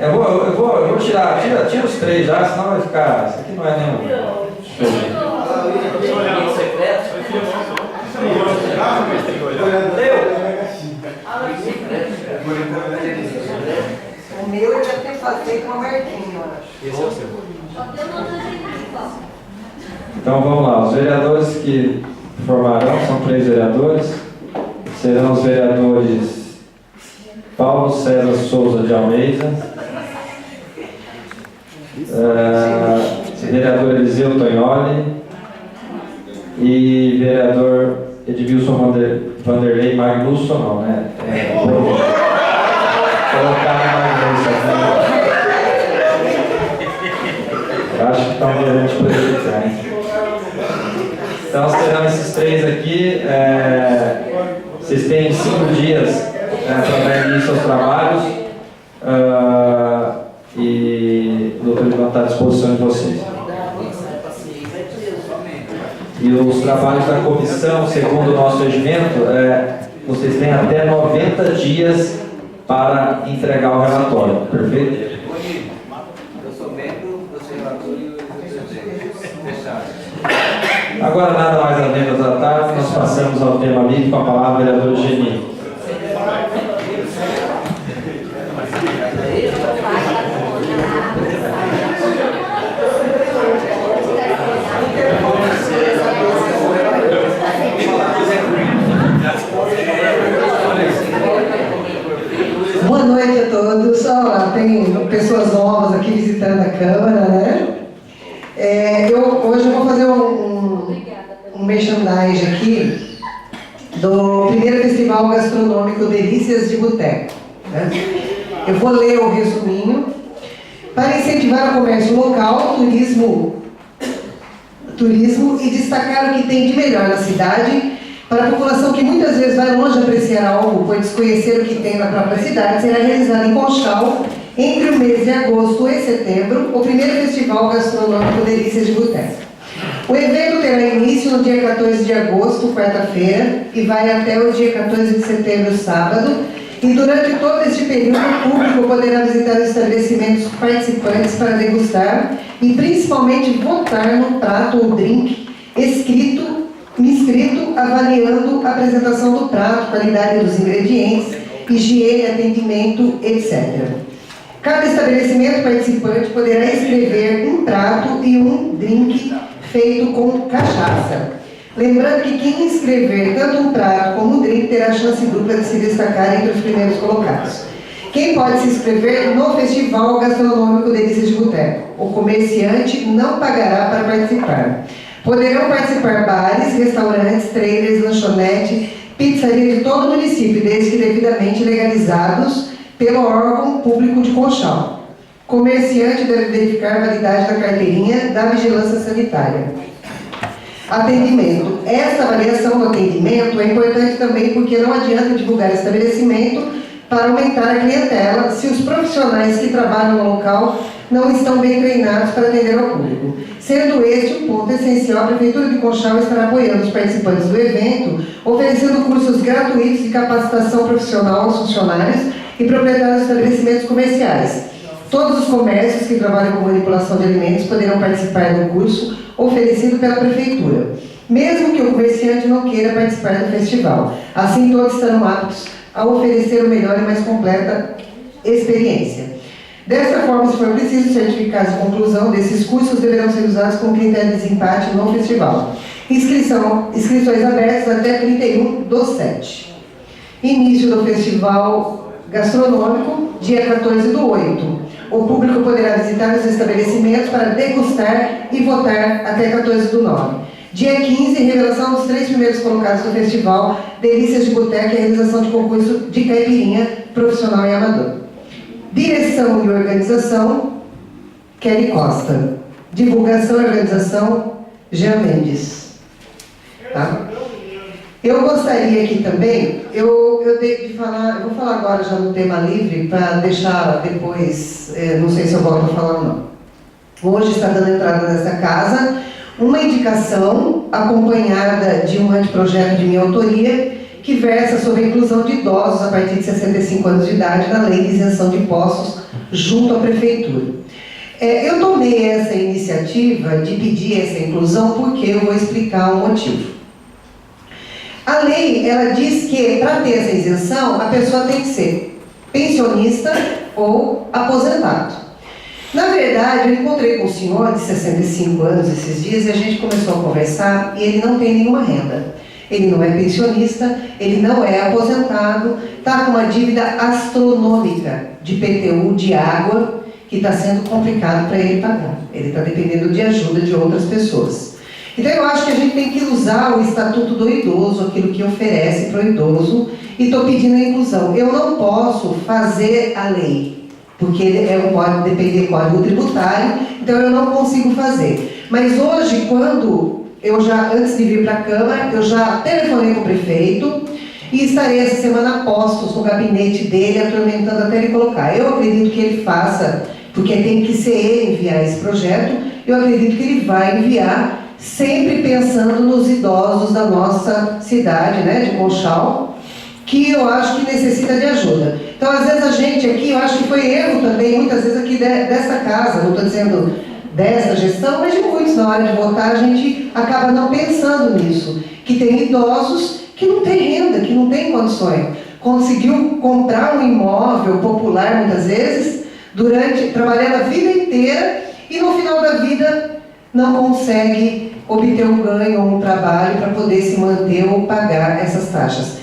Eu vou tirar, tira os 3 já, senão vai ficar. Isso aqui não é nenhum. O meu eu já tenho feito uma marquinha, eu acho. Então vamos lá, os vereadores que formarão, são 3 vereadores, serão os vereadores Paulo César Souza de Almeida, vereador Eliseu Tognoli e vereador Edmilson Vanderlei Magnusson, não, né? Colocar Magnusson, né? Eu acho que está um gerente prejudicar, hein? Então serão esses 3 aqui, vocês têm 5 dias para dar início aos trabalhos e o doutor Ivan está à disposição de vocês. E os trabalhos da comissão, segundo o nosso regimento, vocês têm até 90 dias para entregar o relatório, perfeito? Eu sou membro do relator e o fechado. Agora, nada mais a menos à tarde, nós passamos ao tema livre com a palavra vereador Geni. Boa noite a todos. Olá, tem pessoas novas aqui visitando a Câmara, né? Hoje eu vou fazer um merchandising aqui do primeiro Festival Gastronômico Delícias de Boteco, né? Eu vou ler o resuminho. Para incentivar o comércio local, turismo e destacar o que tem de melhor na cidade, para a população que muitas vezes vai longe apreciar algo, pois desconhecer o que tem na própria cidade, será realizado em Conchal, entre o mês de agosto e setembro, o primeiro Festival Gastronômico Delícias de Boteco. O evento terá início no dia 14 de agosto, quarta-feira, e vai até o dia 14 de setembro, sábado, e durante todo este período o público poderá visitar os estabelecimentos participantes para degustar e principalmente votar no prato ou drink inscrito, avaliando a apresentação do prato, qualidade dos ingredientes, higiene, atendimento, etc. Cada estabelecimento participante poderá escrever um prato e um drink feito com cachaça. Lembrando que quem inscrever tanto um prato como um drink terá chance dupla de se destacar entre os primeiros colocados. Quem pode se inscrever no Festival Gastronômico Delícias de Boteco? O comerciante não pagará para participar. Poderão participar bares, restaurantes, trailers, lanchonete, pizzaria de todo o município, desde que devidamente legalizados pelo órgão público de Conchal. Comerciante deve verificar a validade da carteirinha da Vigilância Sanitária. Atendimento. Esta avaliação do atendimento é importante também porque não adianta divulgar estabelecimento para aumentar a clientela se os profissionais que trabalham no local não estão bem treinados para atender ao público. Sendo este um ponto essencial, a Prefeitura de Conchal estará apoiando os participantes do evento, oferecendo cursos gratuitos de capacitação profissional aos funcionários e proprietários de estabelecimentos comerciais. Todos os comércios que trabalham com manipulação de alimentos poderão participar do curso oferecido pela Prefeitura, mesmo que o comerciante não queira participar do festival. Assim, todos estarão aptos a oferecer o melhor e mais completa experiência. Desta forma, se for preciso, certificados de conclusão desses cursos deverão ser usados como critério de desempate no festival. Inscrições abertas até 31/7. Início do Festival Gastronômico, dia 14/8. O público poderá visitar os estabelecimentos para degustar e votar até 14/9. Dia 15, revelação dos 3 primeiros colocados do festival Delícias de Boteco e a realização de concurso de caipirinha profissional e amador. Direção e organização, Kelly Costa. Divulgação e organização, Jean Mendes. Tá? Eu gostaria aqui também, eu vou falar agora já no tema livre, para deixar depois, não sei se eu volto a falar ou não. Hoje está dando entrada nessa casa uma indicação acompanhada de um anteprojeto de minha autoria, que versa sobre a inclusão de idosos a partir de 65 anos de idade na lei de isenção de impostos junto à Prefeitura. Eu tomei essa iniciativa de pedir essa inclusão porque eu vou explicar o motivo. A lei, ela diz que para ter essa isenção, a pessoa tem que ser pensionista ou aposentado. Na verdade, eu encontrei com um senhor de 65 anos esses dias e a gente começou a conversar e ele não tem nenhuma renda. Ele não é pensionista, ele não é aposentado, está com uma dívida astronômica de IPTU, de água, que está sendo complicado para ele pagar. Ele está dependendo de ajuda de outras pessoas. Então eu acho que a gente tem que usar o Estatuto do Idoso, aquilo que oferece para o idoso, e estou pedindo a inclusão. Eu não posso fazer a lei, porque pode depender do Código Tributário, então eu não consigo fazer. Mas hoje, antes de vir para a Câmara, eu já telefonei com o prefeito e estarei essa semana a postos no gabinete dele, atormentando até ele colocar. Eu acredito que ele faça, porque tem que ser ele enviar esse projeto, eu acredito que ele vai enviar, sempre pensando nos idosos da nossa cidade, né, de Conchal, que eu acho que necessita de ajuda. Então, às vezes a gente aqui, eu acho que foi erro também, muitas vezes aqui dessa casa, não estou dizendo dessa gestão, mas de muitos, na hora de votar, a gente acaba não pensando nisso, que tem idosos que não têm renda, que não têm condições. Conseguiu comprar um imóvel popular, muitas vezes, trabalhando a vida inteira, e no final da vida não consegue obter um ganho ou um trabalho para poder se manter ou pagar essas taxas.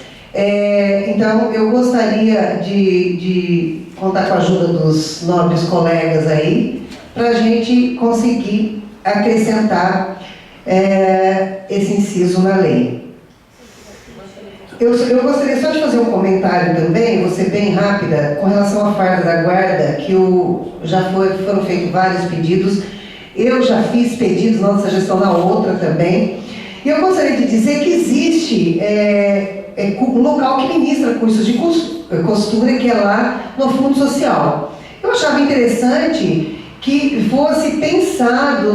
Então, eu gostaria de contar com a ajuda dos nobres colegas aí, para a gente conseguir acrescentar esse inciso na lei. Eu gostaria só de fazer um comentário também, vou ser bem rápida, com relação à farda da guarda, que foram feitos vários pedidos. Eu já fiz pedidos na nossa gestão, na outra também. E eu gostaria de dizer que existe um local que ministra cursos de costura, que é lá no Fundo Social. Eu achava interessante que fosse pensado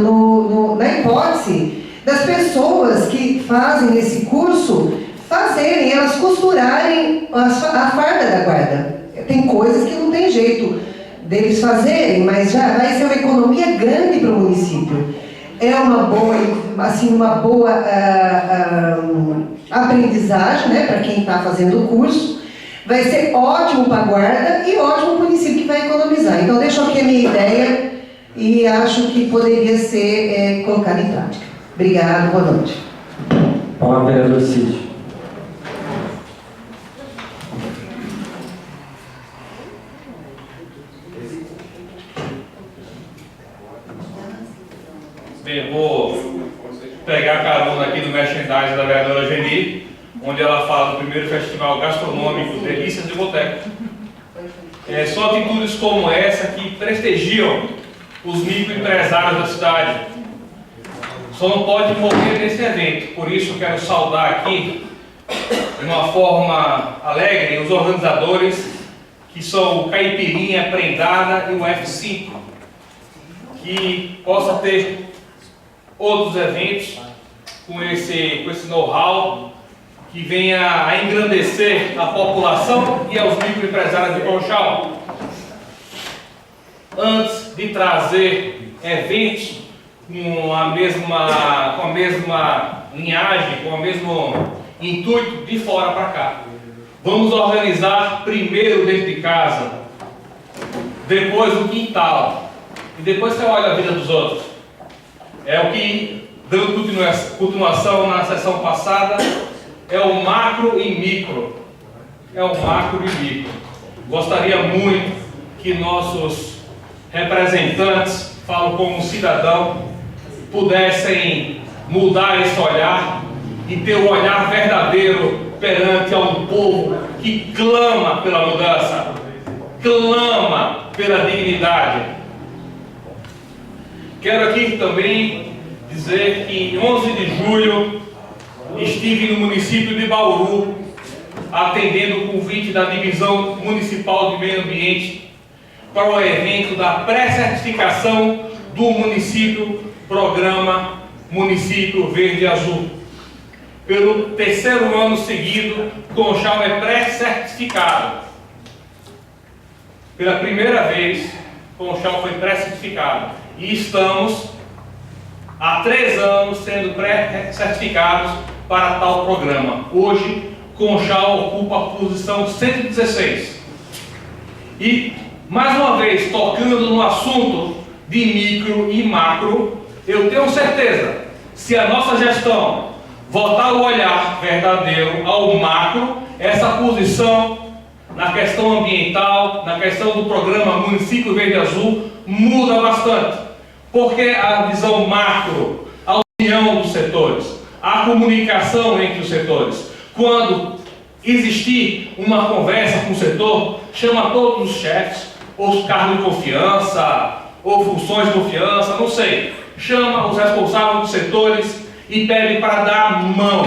na hipótese das pessoas que fazem esse curso elas costurarem a farda da guarda. Tem coisas que não tem jeito deles fazerem, mas já vai ser uma economia grande para o município. É uma boa aprendizagem, né, para quem está fazendo o curso. Vai ser ótimo para a guarda e ótimo para o município que vai economizar. Então, deixo aqui a minha ideia e acho que poderia ser colocada em prática. Obrigado, boa noite. Palavra vereador Cid. Bem, vou pegar carona aqui no merchandising da vereadora Geni, onde ela fala do primeiro festival gastronômico Delícias de Boteco. São atitudes como essa que prestigiam os microempresários da cidade. Só não pode morrer nesse evento, por isso eu quero saudar aqui, de uma forma alegre, os organizadores, que são o Caipirinha Prendada e o F5, que possa ter outros eventos com esse know-how que venha a engrandecer a população e aos microempresários de Conchal. Antes de trazer eventos com a mesma linhagem, com o mesmo intuito de fora para cá. Vamos organizar primeiro dentro de casa, depois no quintal, e depois você olha a vida dos outros. É o que, dando continuação na sessão passada, é o macro e micro. É o macro e micro. Gostaria muito que nossos representantes, falo como cidadão, pudessem mudar esse olhar e ter um olhar verdadeiro perante a um povo que clama pela mudança, clama pela dignidade. Quero aqui também dizer que em 11 de julho estive no município de Bauru, atendendo o convite da Divisão Municipal de Meio Ambiente para o evento da pré-certificação do município, programa Município Verde e Azul. pelo terceiro ano seguido, Conchal é pré-certificado. Pela primeira vez, Conchal foi pré-certificado. E estamos há 3 anos sendo pré-certificados para tal programa. Hoje, Conchal ocupa a posição 116. E, mais uma vez, tocando no assunto de micro e macro, eu tenho certeza, se a nossa gestão voltar o olhar verdadeiro ao macro, essa posição na questão ambiental, na questão do programa Município Verde Azul, muda bastante. Porque a visão macro, a união dos setores, a comunicação entre os setores, quando existir uma conversa com o setor, chama todos os chefes, ou os cargos de confiança, ou funções de confiança, não sei. Chama os responsáveis dos setores e pede para dar a mão.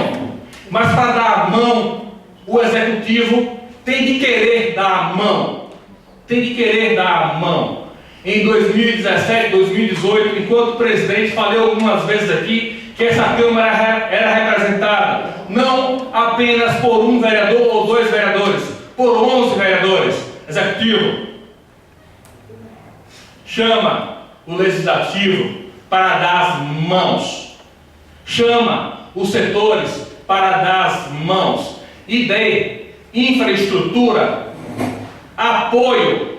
Mas para dar a mão, o executivo tem de querer dar a mão. Tem de querer dar a mão. Em 2017, 2018, enquanto presidente, falei algumas vezes aqui que essa Câmara era representada não apenas por um vereador ou 2 vereadores, por 11 vereadores. Executivo, chama o Legislativo para dar as mãos. Chama os setores para dar as mãos. E dê infraestrutura, apoio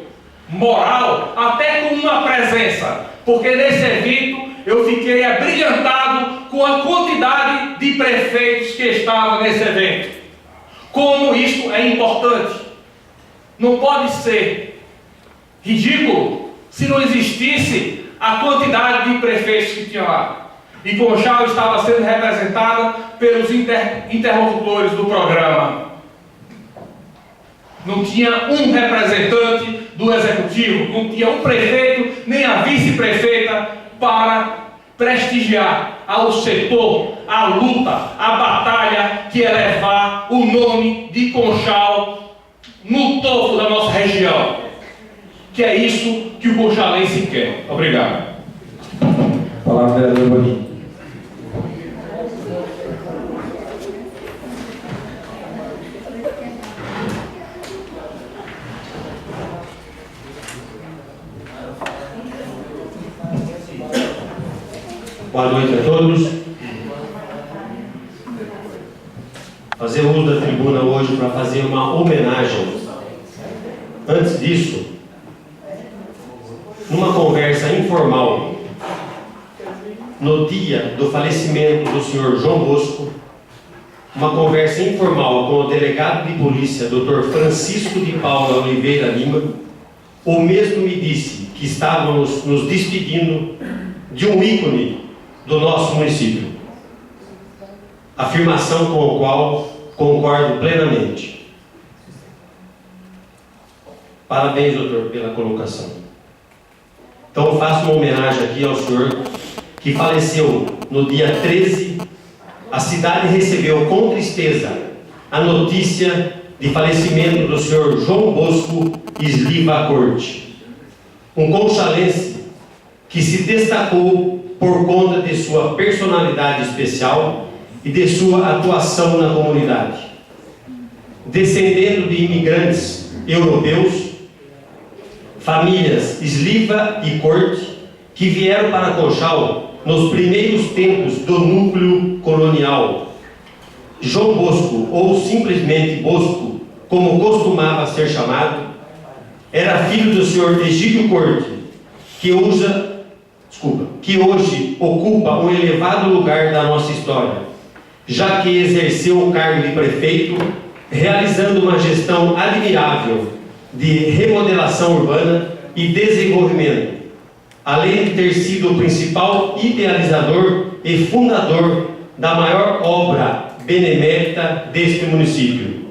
moral, até com uma presença. Porque nesse evento eu fiquei abrilhantado com a quantidade de prefeitos que estavam nesse evento. Como isto é importante. Não pode ser ridículo se não existisse a quantidade de prefeitos que tinha lá. E Conchal estava sendo representada pelos interlocutores do programa. Não tinha um representante do executivo, não tinha um prefeito, nem a vice-prefeita para prestigiar ao setor a luta, a batalha que é levar o nome de Conchal no topo da nossa região. Que é isso que o conchalense quer. Obrigado. Palavra vereador Boninho. Boa noite a todos. Fazer uso da tribuna hoje para fazer uma homenagem. Antes disso, numa conversa informal, no dia do falecimento do senhor João Bosco, uma conversa informal com o delegado de polícia, Dr. Francisco de Paula Oliveira Lima, o mesmo me disse que estávamos nos despedindo de um ícone do nosso município. Afirmação com a qual concordo plenamente. Parabéns, doutor, pela colocação. Então, faço uma homenagem aqui ao senhor que faleceu no dia 13. A cidade recebeu com tristeza a notícia de falecimento do senhor João Bosco Sliva Corte, um conchalense que se destacou por conta de sua personalidade especial e de sua atuação na comunidade. Descendendo de imigrantes europeus, famílias Sliva e Corte, que vieram para Conchal nos primeiros tempos do núcleo colonial. João Bosco, ou simplesmente Bosco, como costumava ser chamado, era filho do senhor Egídio Corte, que hoje ocupa um elevado lugar da nossa história, já que exerceu o cargo de prefeito, realizando uma gestão admirável de remodelação urbana e desenvolvimento, além de ter sido o principal idealizador e fundador da maior obra benemérita deste município,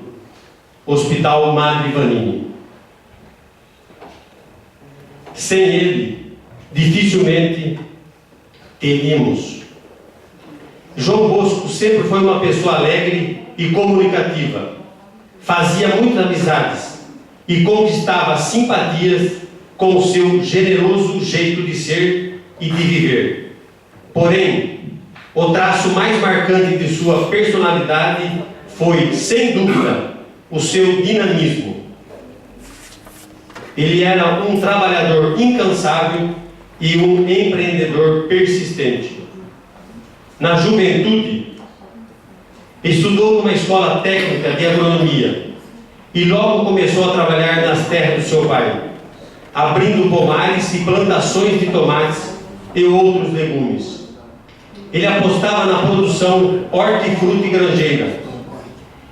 Hospital Madre Vanini. Sem ele, dificilmente teríamos. João Bosco sempre foi uma pessoa alegre e comunicativa, fazia muitas amizades e conquistava simpatias com o seu generoso jeito de ser e de viver. Porém, o traço mais marcante de sua personalidade foi, sem dúvida, o seu dinamismo. Ele era um trabalhador incansável e um empreendedor persistente. Na juventude, estudou numa escola técnica de agronomia e logo começou a trabalhar nas terras do seu pai, abrindo pomares e plantações de tomates e outros legumes. Ele apostava na produção hortifruti e granjeira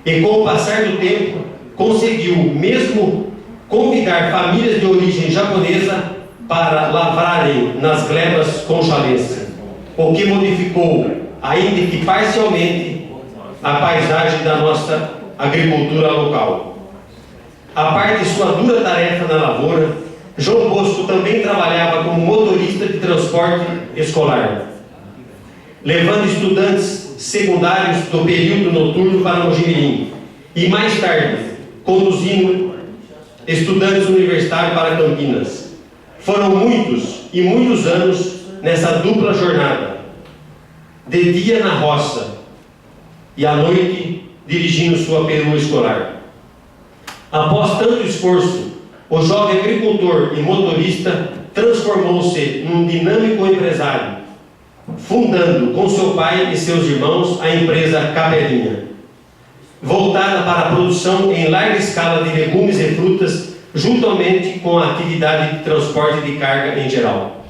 e, com o passar do tempo, conseguiu mesmo convidar famílias de origem japonesa para lavrarem nas glebas conchalenses, o que modificou, ainda que parcialmente, a paisagem da nossa agricultura local. A parte de sua dura tarefa na lavoura, João Bosco também trabalhava como motorista de transporte escolar, levando estudantes secundários do período noturno para Mojimirim e, mais tarde, conduzindo estudantes universitários para Campinas. Foram muitos e muitos anos nessa dupla jornada, de dia na roça e à noite dirigindo sua perua escolar. Após tanto esforço, o jovem agricultor e motorista transformou-se num dinâmico empresário, fundando com seu pai e seus irmãos a empresa Capelinha, voltada para a produção em larga escala de legumes e frutas, juntamente com a atividade de transporte de carga em geral.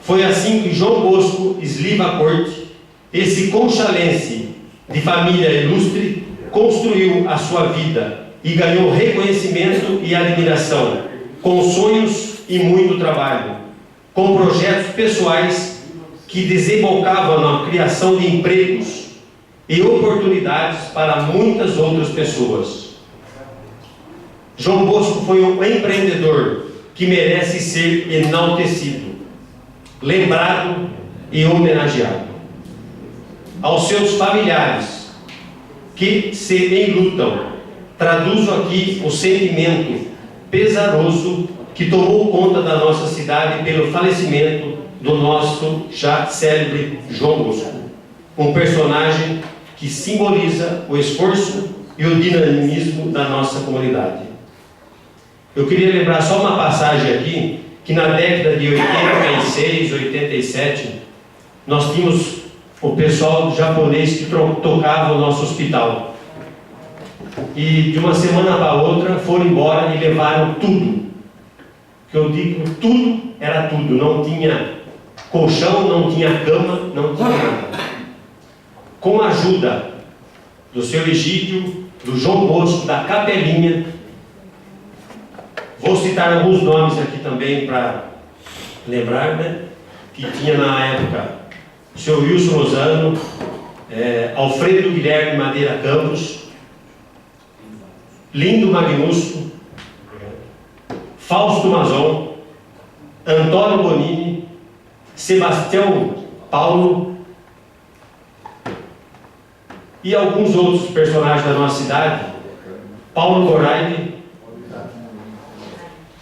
Foi assim que João Bosco Sliva Corte, esse conchalense de família ilustre, construiu a sua vida e ganhou reconhecimento e admiração, com sonhos e muito trabalho, com projetos pessoais que desembocavam na criação de empregos e oportunidades para muitas outras pessoas. João Bosco foi um empreendedor que merece ser enaltecido, lembrado e homenageado. Aos seus familiares que se enlutam, traduzo aqui o sentimento pesaroso que tomou conta da nossa cidade pelo falecimento do nosso já célebre João Bosco, um personagem que simboliza o esforço e o dinamismo da nossa comunidade. Eu queria lembrar só uma passagem aqui, que na década de 86, 87, nós tínhamos o pessoal japonês que tocava o nosso hospital. E de uma semana para outra foram embora e levaram tudo. Que eu digo, tudo era tudo. Não tinha colchão, não tinha cama, não tinha nada. Com a ajuda do seu Egídio, do João Bosco, da Capelinha, vou citar alguns nomes aqui também para lembrar, né? Que tinha na época o seu Wilson Lozano, Alfredo Guilherme Madeira Campos, Lindo Magnusco, Fausto Mazon, Antônio Bonini, Sebastião Paulo e alguns outros personagens da nossa cidade, Paulo Corraine.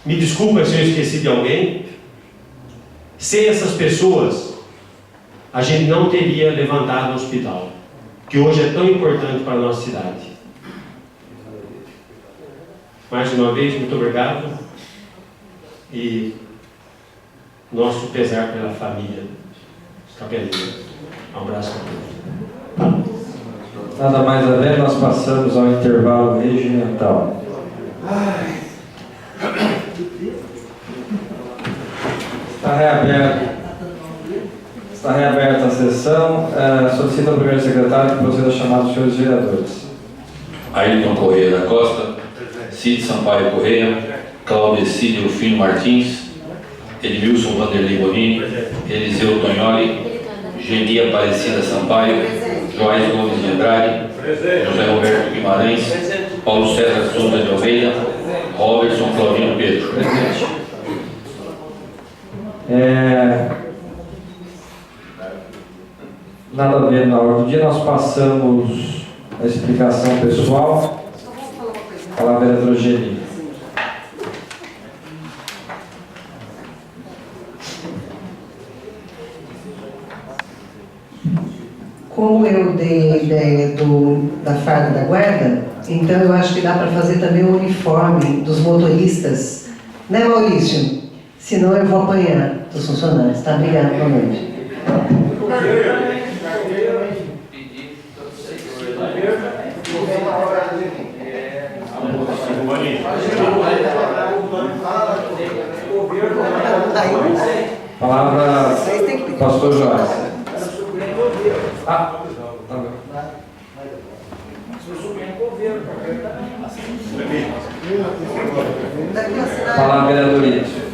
Me desculpa se eu esqueci de alguém. Sem essas pessoas, a gente não teria levantado o hospital, que hoje é tão importante para a nossa cidade. Mais uma vez, muito obrigado. E nosso pesar pela família Capelinha. Um abraço a todos. Nada mais a ver, nós passamos ao intervalo regimental. Está reaberta a sessão. Solicito ao primeiro secretário que proceda a chamar os senhores vereadores. Ayrton Correia da Costa, Cid Sampaio Correia, Claudecídio Rufino Martins, Edmilson Vanderlei Bonini, Eliseu Tognoli, Geni Aparecida Sampaio, Joás Gomes de Andrade, José Roberto Guimarães, Paulo César Souza de Almeida, Robertson Claudino Pedro. Presente. Nada a ver na ordem do dia, nós passamos a explicação pessoal. Falar a vereadora Geni. Como eu dei a ideia da farda da guarda, então eu acho que dá para fazer também o uniforme dos motoristas. Né, Maurício? Senão eu vou apanhar dos funcionários. Tá? Obrigada, boa noite. Palavra, pastor Joás. Ah, tá bom. Palavra, vereador Ito.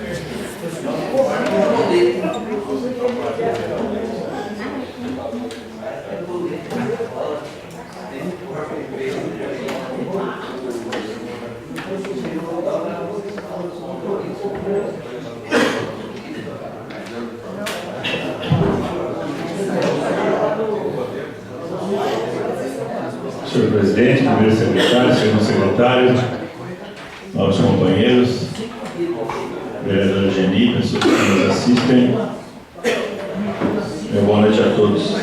Senhor presidente, primeiro secretário, segundo secretário, novos companheiros, vereadora Geni, pessoas que nos assistem, boa noite a todos.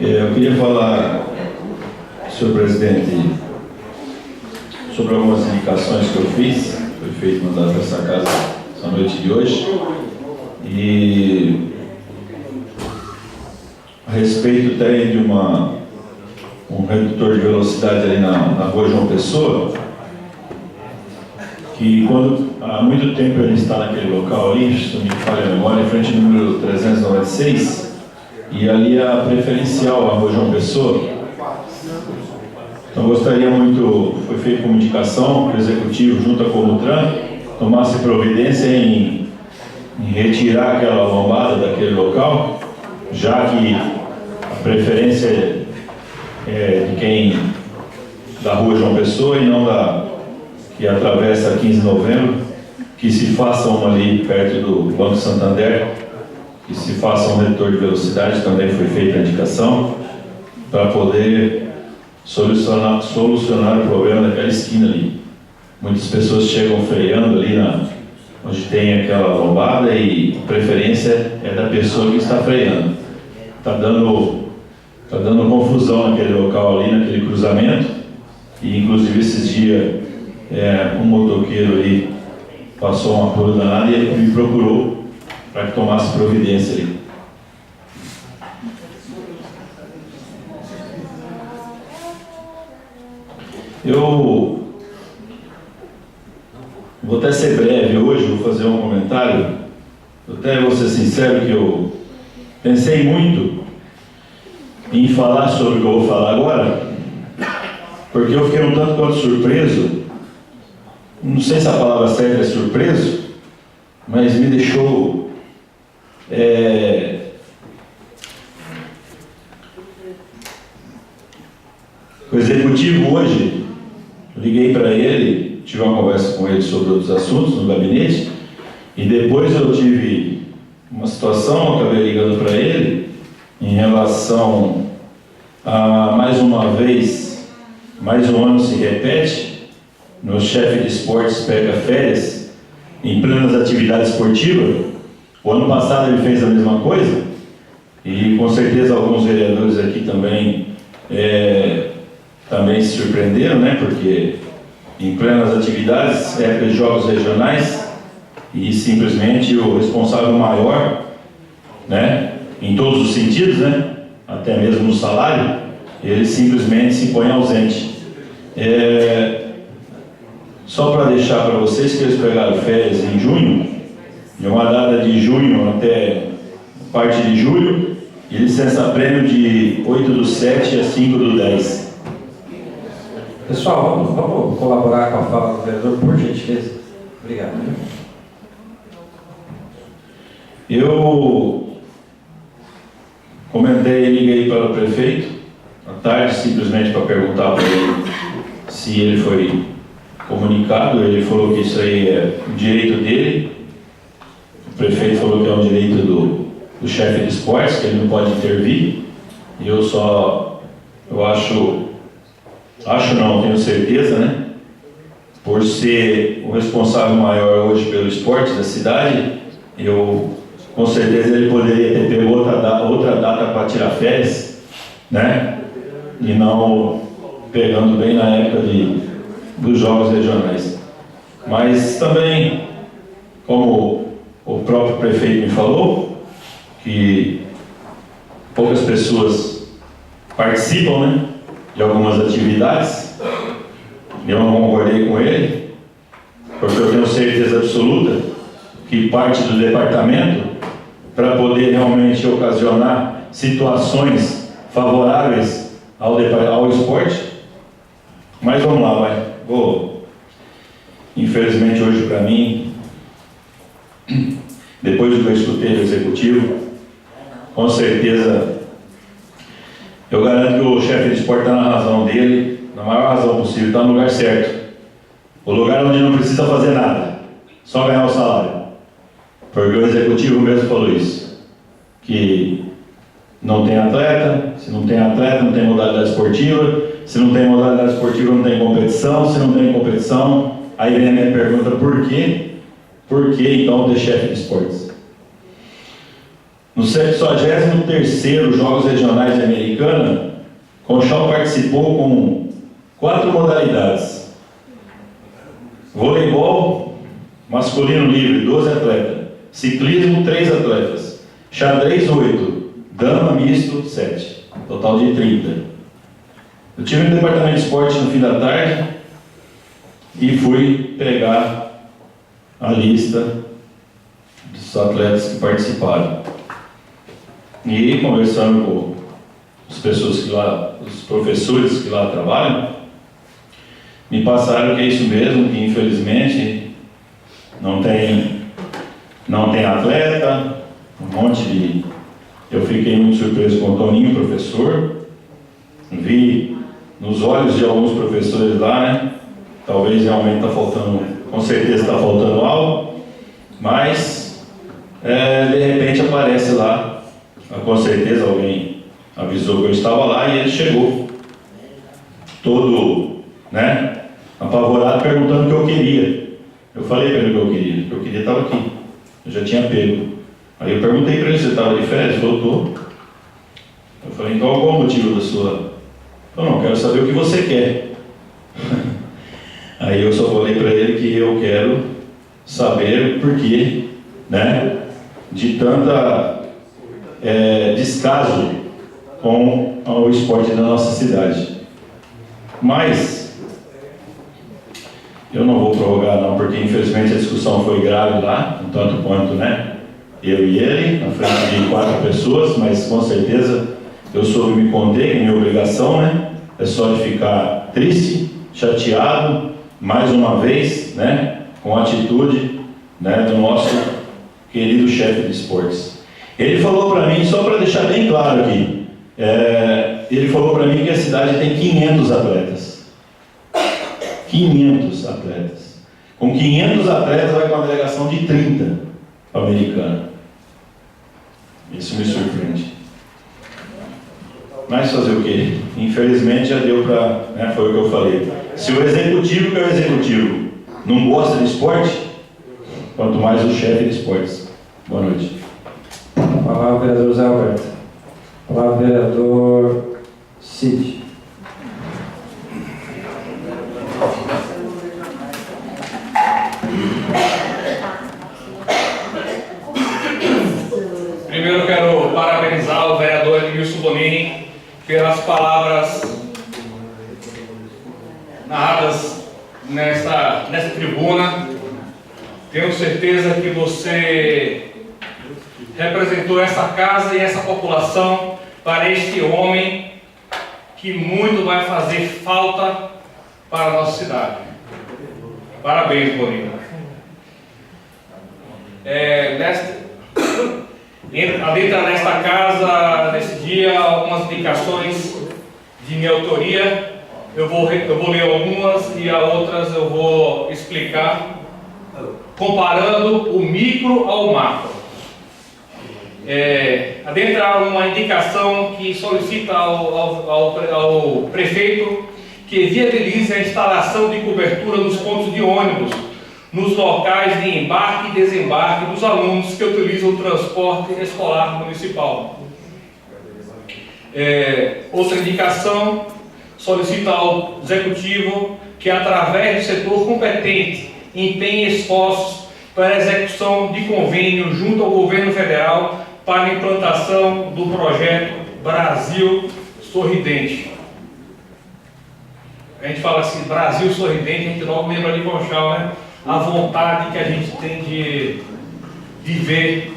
Eu queria falar, senhor presidente, sobre algumas indicações que eu fiz, foi feito mandato para essa casa essa noite de hoje, e a respeito até de um redutor de velocidade ali na rua João Pessoa, que há muito tempo ele está naquele local ali, se não me falha a memória, em frente ao número 396, e ali a preferencial, a rua João Pessoa. Então gostaria muito, foi feito como indicação, que o Executivo junto à Comutran tomasse providência em retirar aquela lombada daquele local, já que a preferência é de quem da rua João Pessoa e não que atravessa 15 de novembro, que se faça uma ali perto do Banco Santander, que se faça um redutor de velocidade, também foi feita a indicação, para poder solucionar o problema daquela esquina ali. Muitas pessoas chegam freando ali onde tem aquela lombada e a preferência é da pessoa que está freando. Está dando confusão naquele local ali, naquele cruzamento, e inclusive esses dias um motoqueiro ali passou um apuro danado e ele me procurou para que tomasse providência ali. Eu vou até ser breve hoje, vou fazer um comentário. Eu até vou ser sincero que eu pensei muito em falar sobre o que eu vou falar agora, porque eu fiquei um tanto quanto surpreso. Não sei se a palavra certa é surpreso, mas me deixou o Executivo hoje, liguei para ele, tive uma conversa com ele sobre outros assuntos no gabinete, e depois eu tive uma situação, acabei ligando para ele, em relação a, mais uma vez, mais um ano se repete, meu chefe de esportes pega férias em plenas atividades esportivas. O ano passado ele fez a mesma coisa, e com certeza alguns vereadores aqui também se surpreenderam, né? Porque em plenas atividades, época de jogos regionais, e simplesmente o responsável maior, né? Em todos os sentidos, né? Até mesmo no salário, ele simplesmente se põe ausente. Só para deixar para vocês que eles pegaram férias em junho, de uma data de junho até parte de julho, e licença-prêmio de 8/7 a 5/10. Pessoal, vamos colaborar com a fala do vereador, por gentileza. Obrigado. Eu comentei, liguei para o prefeito à tarde, simplesmente para perguntar para ele se ele foi comunicado. Ele falou que isso aí é um direito dele. O prefeito falou que é um direito do chefe de esportes, que ele não pode intervir. E eu acho não, tenho certeza, né? por ser o responsável maior hoje pelo esporte da cidade, com certeza ele poderia ter pego outra data para tirar férias, né? E não pegando bem na época dos jogos regionais. Mas também, como o próprio prefeito me falou, que poucas pessoas participam, né, de algumas atividades, eu não concordei com ele, porque eu tenho certeza absoluta que parte do departamento, para poder realmente ocasionar situações favoráveis ao esporte. Mas vamos lá, vai. Infelizmente hoje para mim, depois do que eu escutei do executivo, com certeza eu garanto que o chefe de esporte está na razão dele, na maior razão possível, está no lugar certo. O lugar onde não precisa fazer nada, só ganhar o salário. Porque o executivo mesmo falou isso, que não tem atleta, se não tem atleta não tem modalidade esportiva, se não tem modalidade esportiva não tem competição, se não tem competição, aí vem a minha pergunta, por quê? Por que então ter chefe de esportes? No 73º Jogos Regionais de Americana, Conchal participou com 4 modalidades. Voleibol masculino livre, 12 atletas. Ciclismo, 3 atletas. Xadrez, 8. Dama misto, 7. Total de 30. Eu tive no departamento de esporte no fim da tarde e fui pegar a lista dos atletas que participaram. E conversando com as pessoas que lá, os professores que lá trabalham, me passaram que é isso mesmo, que infelizmente não tem atleta, um monte de... Eu fiquei muito surpreso com o Toninho, professor, vi nos olhos de alguns professores lá, né? Talvez realmente está faltando, com certeza está faltando algo, mas de repente aparece lá, com certeza alguém avisou que eu estava lá e ele chegou, todo, né, apavorado, perguntando o que eu queria. Eu falei para ele o que eu queria estava aqui, eu já tinha pego. Aí eu perguntei para ele, você estava de férias? Ele falou, estou. Eu falei, então qual o motivo da sua... Eu não, quero saber o que você quer. Aí eu só falei para ele que eu quero saber o porquê, né, de tanta descaso com o esporte da nossa cidade. Mas eu não vou prorrogar não, porque infelizmente a discussão foi grave lá, um tanto quanto, né, eu e ele, na frente de 4 pessoas, mas com certeza eu soube me conter, que é minha obrigação, né? É só de ficar triste, chateado, mais uma vez, né? Com a atitude, né, do nosso querido chefe de esportes. Ele falou para mim, só para deixar bem claro aqui, ele falou para mim que a cidade tem 500 atletas. 500 atletas. Com 500 atletas vai com uma delegação de 30 americana. Isso me surpreende. Mas fazer o quê? Infelizmente já deu para... Né, foi o que eu falei. Se o executivo, que é o executivo, não gosta de esporte, quanto mais o chefe de esportes. Boa noite. Palavra vereador Zé Alberto. Palavra vereador Cid. Primeiro eu quero parabenizar o vereador Edmilson Bonini pelas palavras narradas nesta tribuna. Tenho certeza que você representou essa casa e essa população para este homem que muito vai fazer falta para a nossa cidade. Parabéns, Bonini. Dentro desta casa, nesse dia, algumas indicações de minha autoria. Eu vou ler algumas e as outras eu vou explicar, comparando o micro ao macro. Adentrar uma indicação que solicita ao prefeito que viabilize a instalação de cobertura nos pontos de ônibus, nos locais de embarque e desembarque dos alunos que utilizam o transporte escolar municipal. Outra indicação, solicita ao Executivo que, através do setor competente, empenhe esforços para a execução de convênio junto ao Governo Federal para a implantação do projeto Brasil Sorridente. A gente fala assim, Brasil Sorridente, a gente logo lembra de Conchal, né? A vontade que a gente tem de ver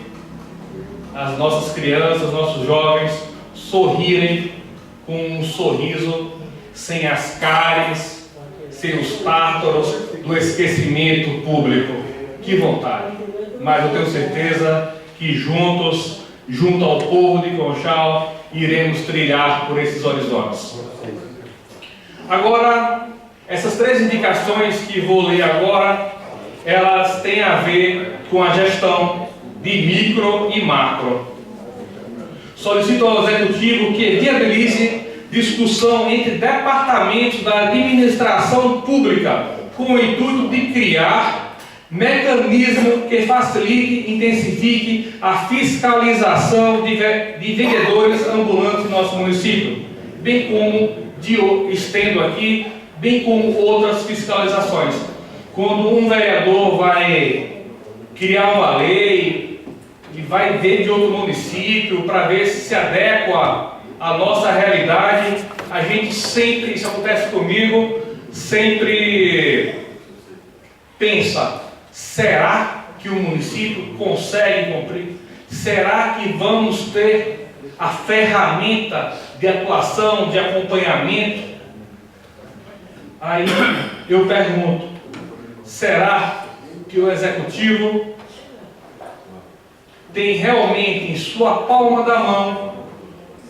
as nossas crianças, nossos jovens sorrirem com um sorriso, sem as cáries, sem os tártaros do esquecimento público. Que vontade! Mas eu tenho certeza que juntos, junto ao povo de Conchal, iremos trilhar por esses horizontes. Agora, essas 3 indicações que vou ler agora, elas têm a ver com a gestão de micro e macro. Solicito ao Executivo que viabilize discussão entre departamentos da administração pública com o intuito de criar mecanismo que facilite e intensifique a fiscalização de vendedores ambulantes no nosso município, bem como, estendo aqui, bem como outras fiscalizações. Quando um vereador vai criar uma lei e vai ver de outro município para ver se adequa à nossa realidade, a gente sempre, isso acontece comigo, sempre pensa, será que o município consegue cumprir? Será que vamos ter a ferramenta de atuação, de acompanhamento? Aí eu pergunto, será que o Executivo tem realmente em sua palma da mão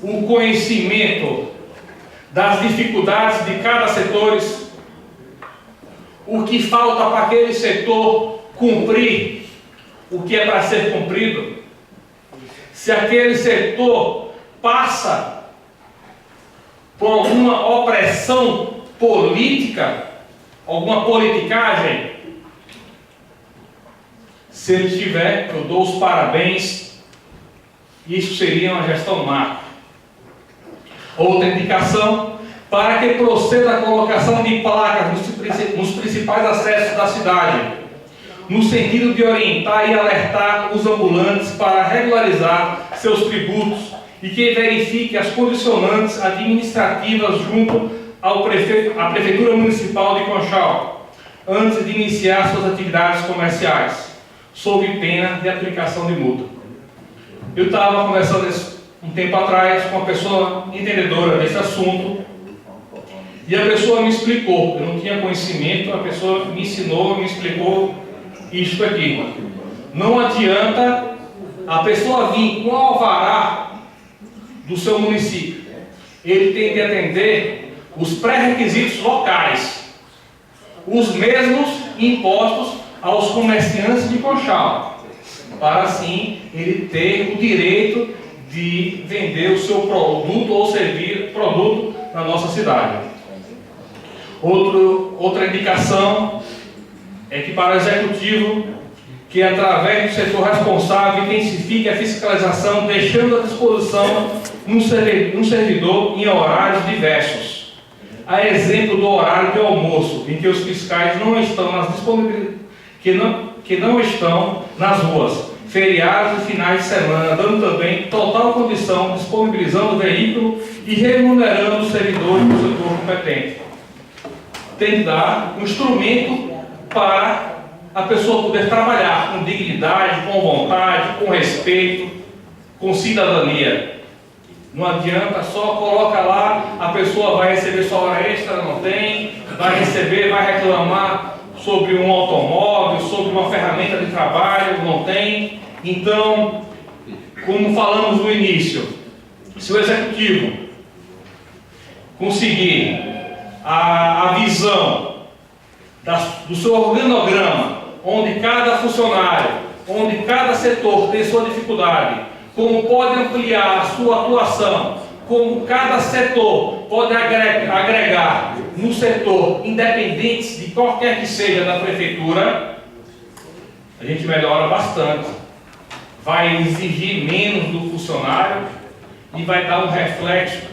o conhecimento das dificuldades de cada setor, o que falta para aquele setor cumprir o que é para ser cumprido? Se aquele setor passa por alguma opressão política, alguma politicagem, se ele tiver, eu dou os parabéns, isso seria uma gestão macro. Outra indicação, para que proceda a colocação de placas nos principais acessos da cidade, no sentido de orientar e alertar os ambulantes para regularizar seus tributos e que verifique as condicionantes administrativas junto à Prefeitura Municipal de Conchal, antes de iniciar suas atividades comerciais, sob pena de aplicação de multa. Eu estava conversando um tempo atrás com uma pessoa entendedora desse assunto, e a pessoa me explicou, eu não tinha conhecimento, a pessoa me ensinou, me explicou isto aqui. Não adianta a pessoa vir com o alvará do seu município. Ele tem de atender os pré-requisitos locais, os mesmos impostos aos comerciantes de Conchal, para assim ele ter o direito de vender o seu produto ou servir produto na nossa cidade. Outra indicação é que, para o Executivo, que através do setor responsável intensifique a fiscalização, deixando à disposição um servidor em horários diversos. A exemplo do horário de almoço, em que os fiscais não estão nas ruas, feriados e finais de semana, dando também total condição, disponibilizando o veículo e remunerando os servidores do setor competente. Tem que dar um instrumento para a pessoa poder trabalhar com dignidade, com vontade, com respeito, com cidadania. Não adianta só coloca lá, a pessoa vai receber sua hora extra, não tem, vai receber, vai reclamar sobre um automóvel, sobre uma ferramenta de trabalho, não tem. Então, como falamos no início, se o Executivo conseguir a visão do seu organograma, onde cada funcionário, onde cada setor tem sua dificuldade, como pode ampliar a sua atuação, como cada setor pode agregar no setor, independente de qualquer que seja da prefeitura, a gente melhora bastante. Vai exigir menos do funcionário e vai dar um reflexo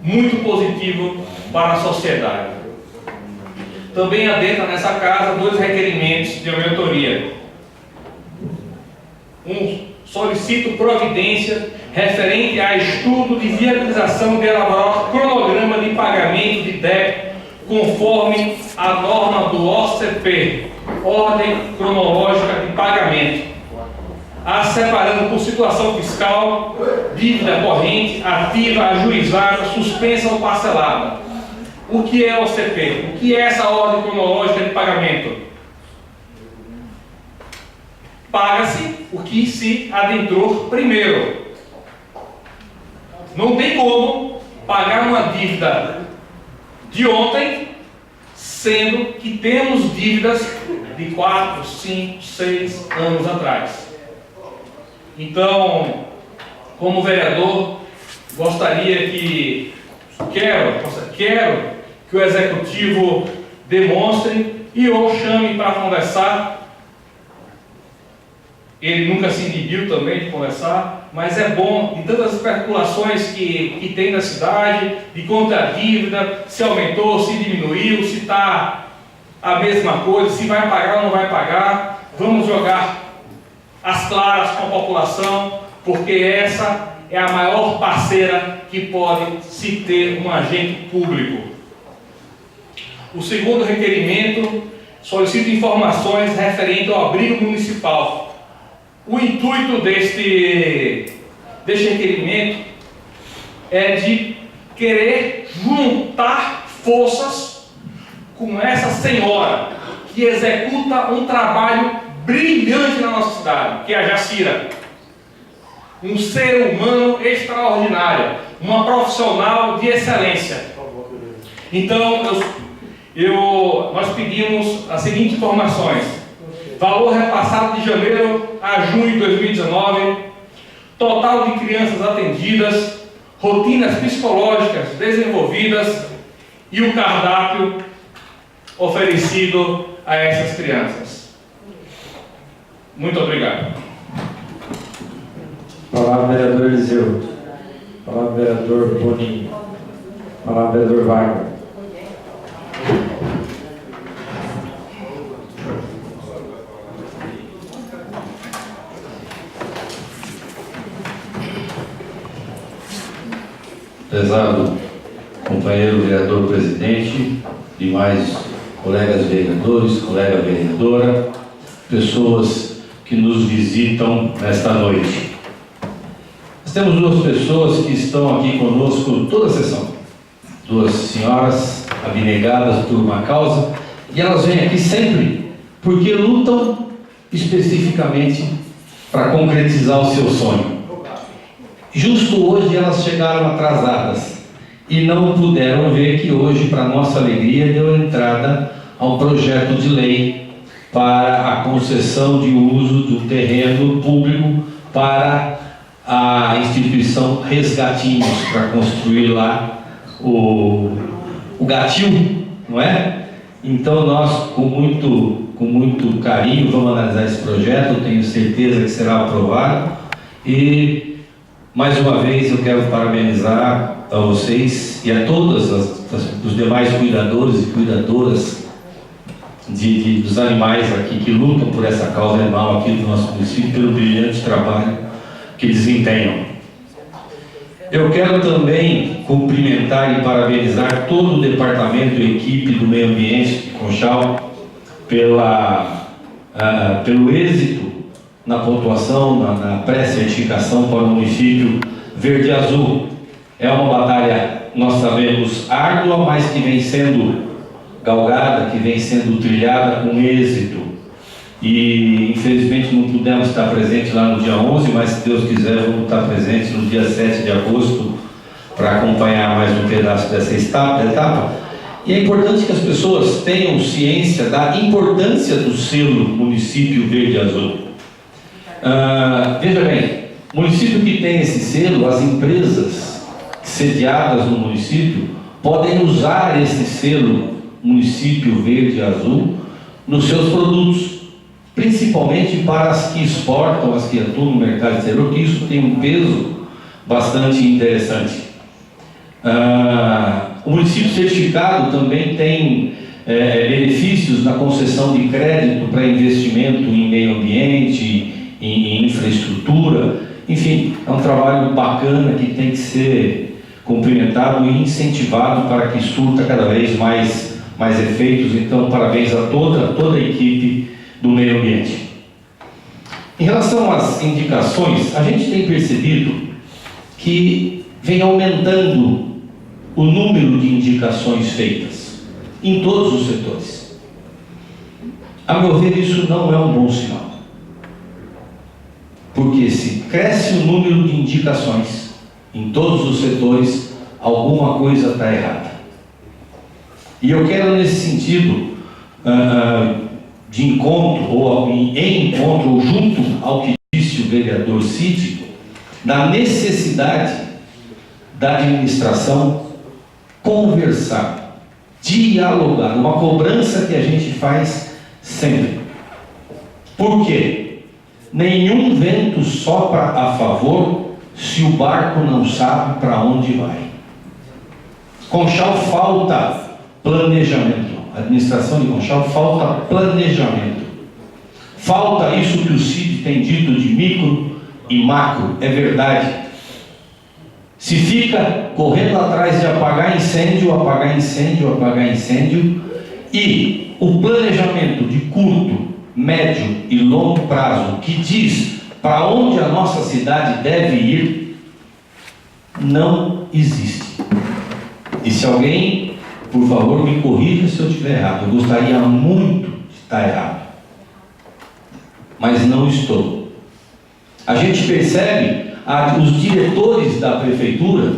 muito positivo para a sociedade. Também adentra nessa casa 2 requerimentos de auditoria. Solicito providência referente a estudo de viabilização de elaborar cronograma de pagamento de débito conforme a norma do OCP, Ordem Cronológica de Pagamento, separando por situação fiscal, dívida corrente, ativa, ajuizada, suspensa ou parcelada. O que é OCP? O que é essa Ordem Cronológica de Pagamento? Paga-se o que se adentrou primeiro. Não tem como pagar uma dívida de ontem, sendo que temos dívidas de 4, 5, 6 anos atrás. Então, como vereador, gostaria que quero que o executivo demonstre e ou chame para conversar. Ele nunca se inibiu também de conversar, mas é bom, de tantas especulações que tem na cidade, de quanto é a dívida, se aumentou, se diminuiu, se está a mesma coisa, se vai pagar ou não vai pagar. Vamos jogar as claras com a população, porque essa é a maior parceira que pode se ter um agente público. O segundo requerimento, solicito informações referente ao abrigo municipal. O intuito deste requerimento é de querer juntar forças com essa senhora que executa um trabalho brilhante na nossa cidade, que é a Jacira. Um ser humano extraordinário, uma profissional de excelência. Então, nós pedimos as seguintes informações. Valor repassado de janeiro a junho de 2019, total de crianças atendidas, rotinas psicológicas desenvolvidas e o cardápio oferecido a essas crianças. Muito obrigado. Palavra vereador Eliseu. Palavra vereador Boninho. Palavra vereador Wagner. Prezado companheiro vereador presidente, demais colegas vereadores, colega vereadora, pessoas que nos visitam nesta noite. Nós temos 2 pessoas que estão aqui conosco toda a sessão. 2 senhoras abnegadas por uma causa, e elas vêm aqui sempre porque lutam especificamente para concretizar o seu sonho. Justo hoje elas chegaram atrasadas e não puderam ver que hoje, para nossa alegria, deu entrada a um projeto de lei para a concessão de uso do terreno público para a instituição Resgatinhos, para construir lá o gatil, não é? Então nós, com muito carinho, vamos analisar esse projeto, tenho certeza que será aprovado. E mais uma vez eu quero parabenizar a vocês e a todos os demais cuidadores e cuidadoras dos animais aqui que lutam por essa causa animal aqui do nosso município, pelo brilhante trabalho que desempenham. Eu quero também cumprimentar e parabenizar todo o departamento e equipe do meio ambiente de Conchal pelo êxito na pontuação, na pré-certificação para o município Verde Azul. É uma batalha, nós sabemos, árdua, mas que vem sendo galgada, que vem sendo trilhada com êxito. E infelizmente não pudemos estar presentes lá no dia 11, mas se Deus quiser vamos estar presentes no dia 7 de agosto para acompanhar mais um pedaço dessa etapa. E é importante que as pessoas tenham ciência da importância do selo Município Verde Azul. Veja bem, município que tem esse selo, as empresas que sediadas no município podem usar esse selo Município Verde e Azul nos seus produtos, principalmente para as que exportam, as que atuam no mercado exterior, que isso tem um peso bastante interessante. O município certificado também tem benefícios na concessão de crédito para investimento em meio ambiente, em infraestrutura. Enfim, é um trabalho bacana que tem que ser cumprimentado e incentivado para que surta cada vez mais efeitos. Então, parabéns a toda a equipe do meio ambiente. Em relação às indicações, a gente tem percebido que vem aumentando o número de indicações feitas em todos os setores. A meu ver, isso não é um bom sinal. Porque se cresce o número de indicações em todos os setores, alguma coisa está errada. E eu quero, nesse sentido, de encontro, ou em encontro, ou junto ao que disse o vereador Cid, da necessidade da administração conversar, dialogar, uma cobrança que a gente faz sempre. Por quê? Nenhum vento sopra a favor se o barco não sabe para onde vai. Conchal falta planejamento. A administração de Conchal falta planejamento. Falta isso que o Cid tem dito de micro e macro. É verdade. Se fica correndo atrás de apagar incêndio, e o planejamento de curto, médio e longo prazo, que diz para onde a nossa cidade deve ir, não existe. E se alguém, por favor, me corrija se eu estiver errado. Eu gostaria muito de estar errado, mas não estou. A gente percebe os diretores da prefeitura,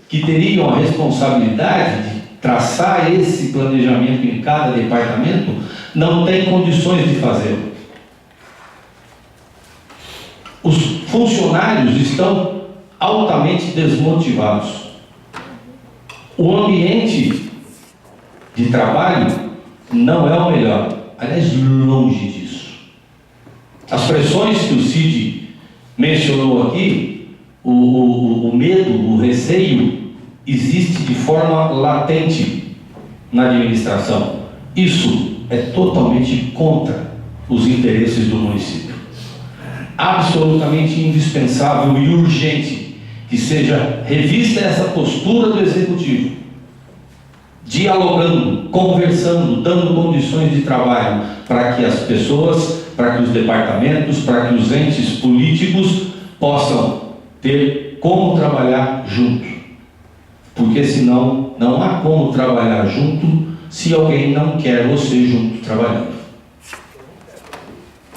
que teriam a responsabilidade de traçar esse planejamento em cada departamento, não têm condições de fazê-lo. Os funcionários estão altamente desmotivados. O ambiente de trabalho não é o melhor. Aliás, longe disso. As pressões que o Cid mencionou aqui, o medo, o receio, existe de forma latente na administração. Isso é totalmente contra os interesses do município. Absolutamente indispensável e urgente que seja revista essa postura do Executivo, dialogando, conversando, dando condições de trabalho para que as pessoas, para que os departamentos, para que os entes políticos possam ter como trabalhar junto. Porque senão não há como trabalhar junto se alguém não quer você junto trabalhando.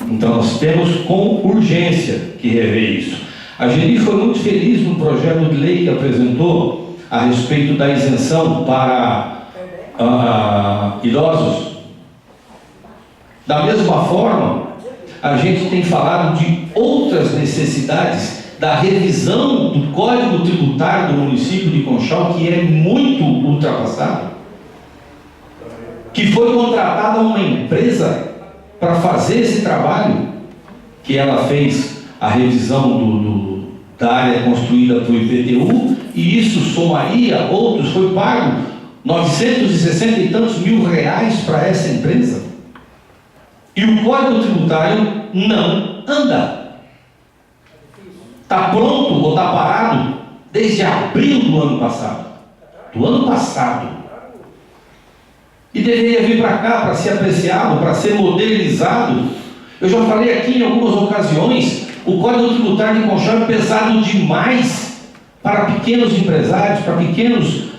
Então nós temos com urgência que rever isso. A Geni foi muito feliz no projeto de lei que apresentou a respeito da isenção para idosos. Da mesma forma, a gente tem falado de outras necessidades da revisão do Código Tributário do município de Conchal, que é muito ultrapassado, que foi contratada uma empresa para fazer esse trabalho, que ela fez a revisão da área construída pelo IPTU, e isso somaria outros, foi pago 960 e tantos mil reais para essa empresa, e o Código Tributário não anda. Está pronto ou está parado desde abril do ano passado. E deveria vir para cá para ser apreciado, para ser modernizado. Eu já falei aqui em algumas ocasiões, o Código Tributário de Conchal é pesado demais para pequenos empresários, para pequenos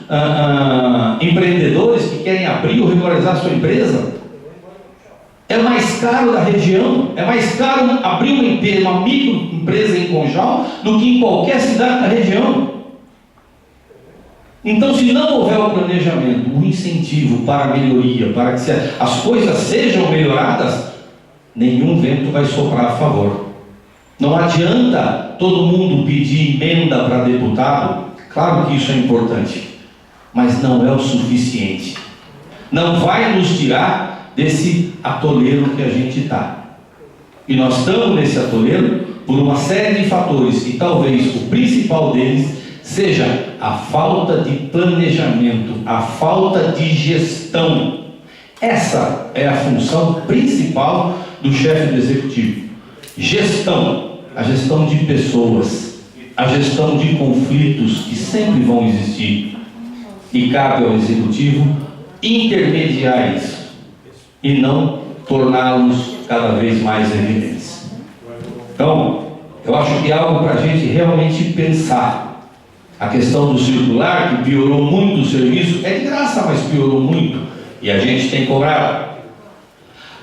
empreendedores que querem abrir ou regularizar a sua empresa. É mais caro da região, é mais caro abrir uma microempresa em Conchal do que em qualquer cidade da região. Então, se não houver o planejamento, o incentivo para a melhoria, para que as coisas sejam melhoradas, nenhum vento vai soprar a favor. Não adianta todo mundo pedir emenda para deputado, Claro que isso é importante, mas não é o suficiente. Não vai nos tirar desse atoleiro que a gente está. E nós estamos nesse atoleiro por uma série de fatores, e talvez o principal deles seja a falta de planejamento, a falta de gestão. Essa é a função principal do chefe do executivo. Gestão, a gestão de pessoas, a gestão de conflitos que sempre vão existir. E cabe ao executivo intermediar isso e não torná-los cada vez mais evidentes. Então, eu acho que é algo para a gente realmente pensar. A questão do circular, que piorou muito o serviço, é de graça, mas piorou muito, e a gente tem cobrado.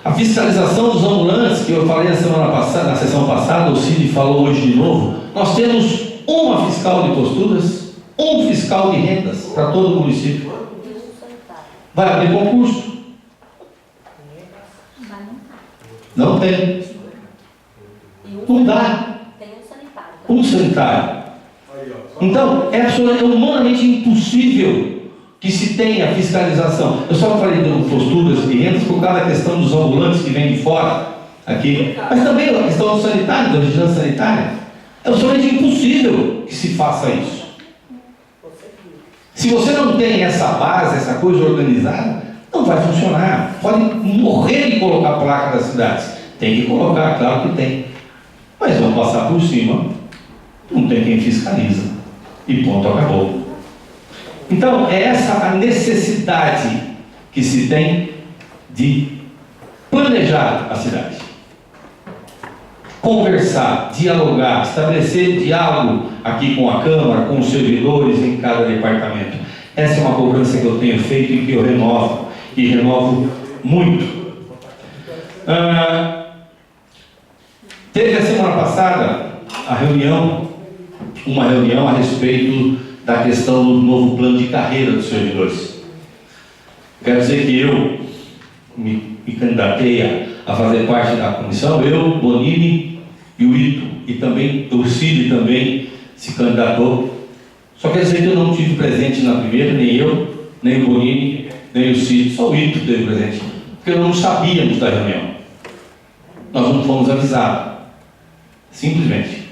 A fiscalização dos ambulantes, que eu falei na semana passada, na sessão passada, o Cid falou hoje de novo, nós temos uma fiscal de posturas, um fiscal de rendas para todo o município. Vai abrir concurso? Não tem. Não dá. Um sanitário. Então, é humanamente impossível que se tenha fiscalização. Eu só falei de posturas e rendas por causa da questão dos ambulantes que vêm de fora aqui, mas também a questão do sanitário, da vigilância sanitária. É absolutamente impossível que se faça isso. Se você não tem essa base, essa coisa organizada, não vai funcionar. Pode morrer de colocar placa das cidades. Tem que colocar, claro que tem. Mas vão passar por cima. Não tem quem fiscaliza. E ponto, acabou. Então, é essa a necessidade que se tem de planejar a cidade. Conversar, dialogar, estabelecer diálogo aqui com a Câmara, com os servidores em cada departamento. Essa é uma cobrança que eu tenho feito e que eu renovo, e renovo muito. Teve a semana passada uma reunião a respeito da questão do novo plano de carreira dos servidores. Quero dizer que eu me candidatei a fazer parte da comissão, eu, Bonini e o Ito, e também o Cid também se candidatou. Só quer dizer que eu não tive presente na primeira, nem eu, nem o Bonini, nem o Cid, só o Ito teve presente, porque nós não sabíamos da reunião. Nós não fomos avisados, simplesmente.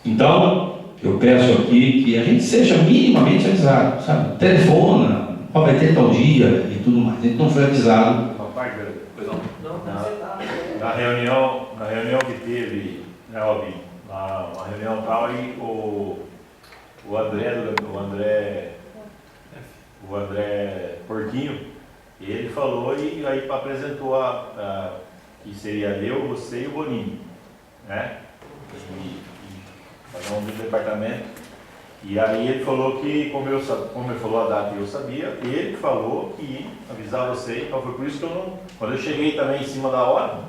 Então, eu peço aqui que a gente seja minimamente avisado, sabe? Telefona, vai ter tal dia e tudo mais. A gente não foi avisado. Na reunião que teve, né, Albin, uma reunião tal, e o André Porquinho, ele falou e aí apresentou que seria eu, você e o Bonini, né? Cada um do departamento. E aí ele falou que, como ele falou a data e eu sabia, ele falou que ia avisar você, então foi por isso que eu não... Quando eu cheguei também em cima da hora,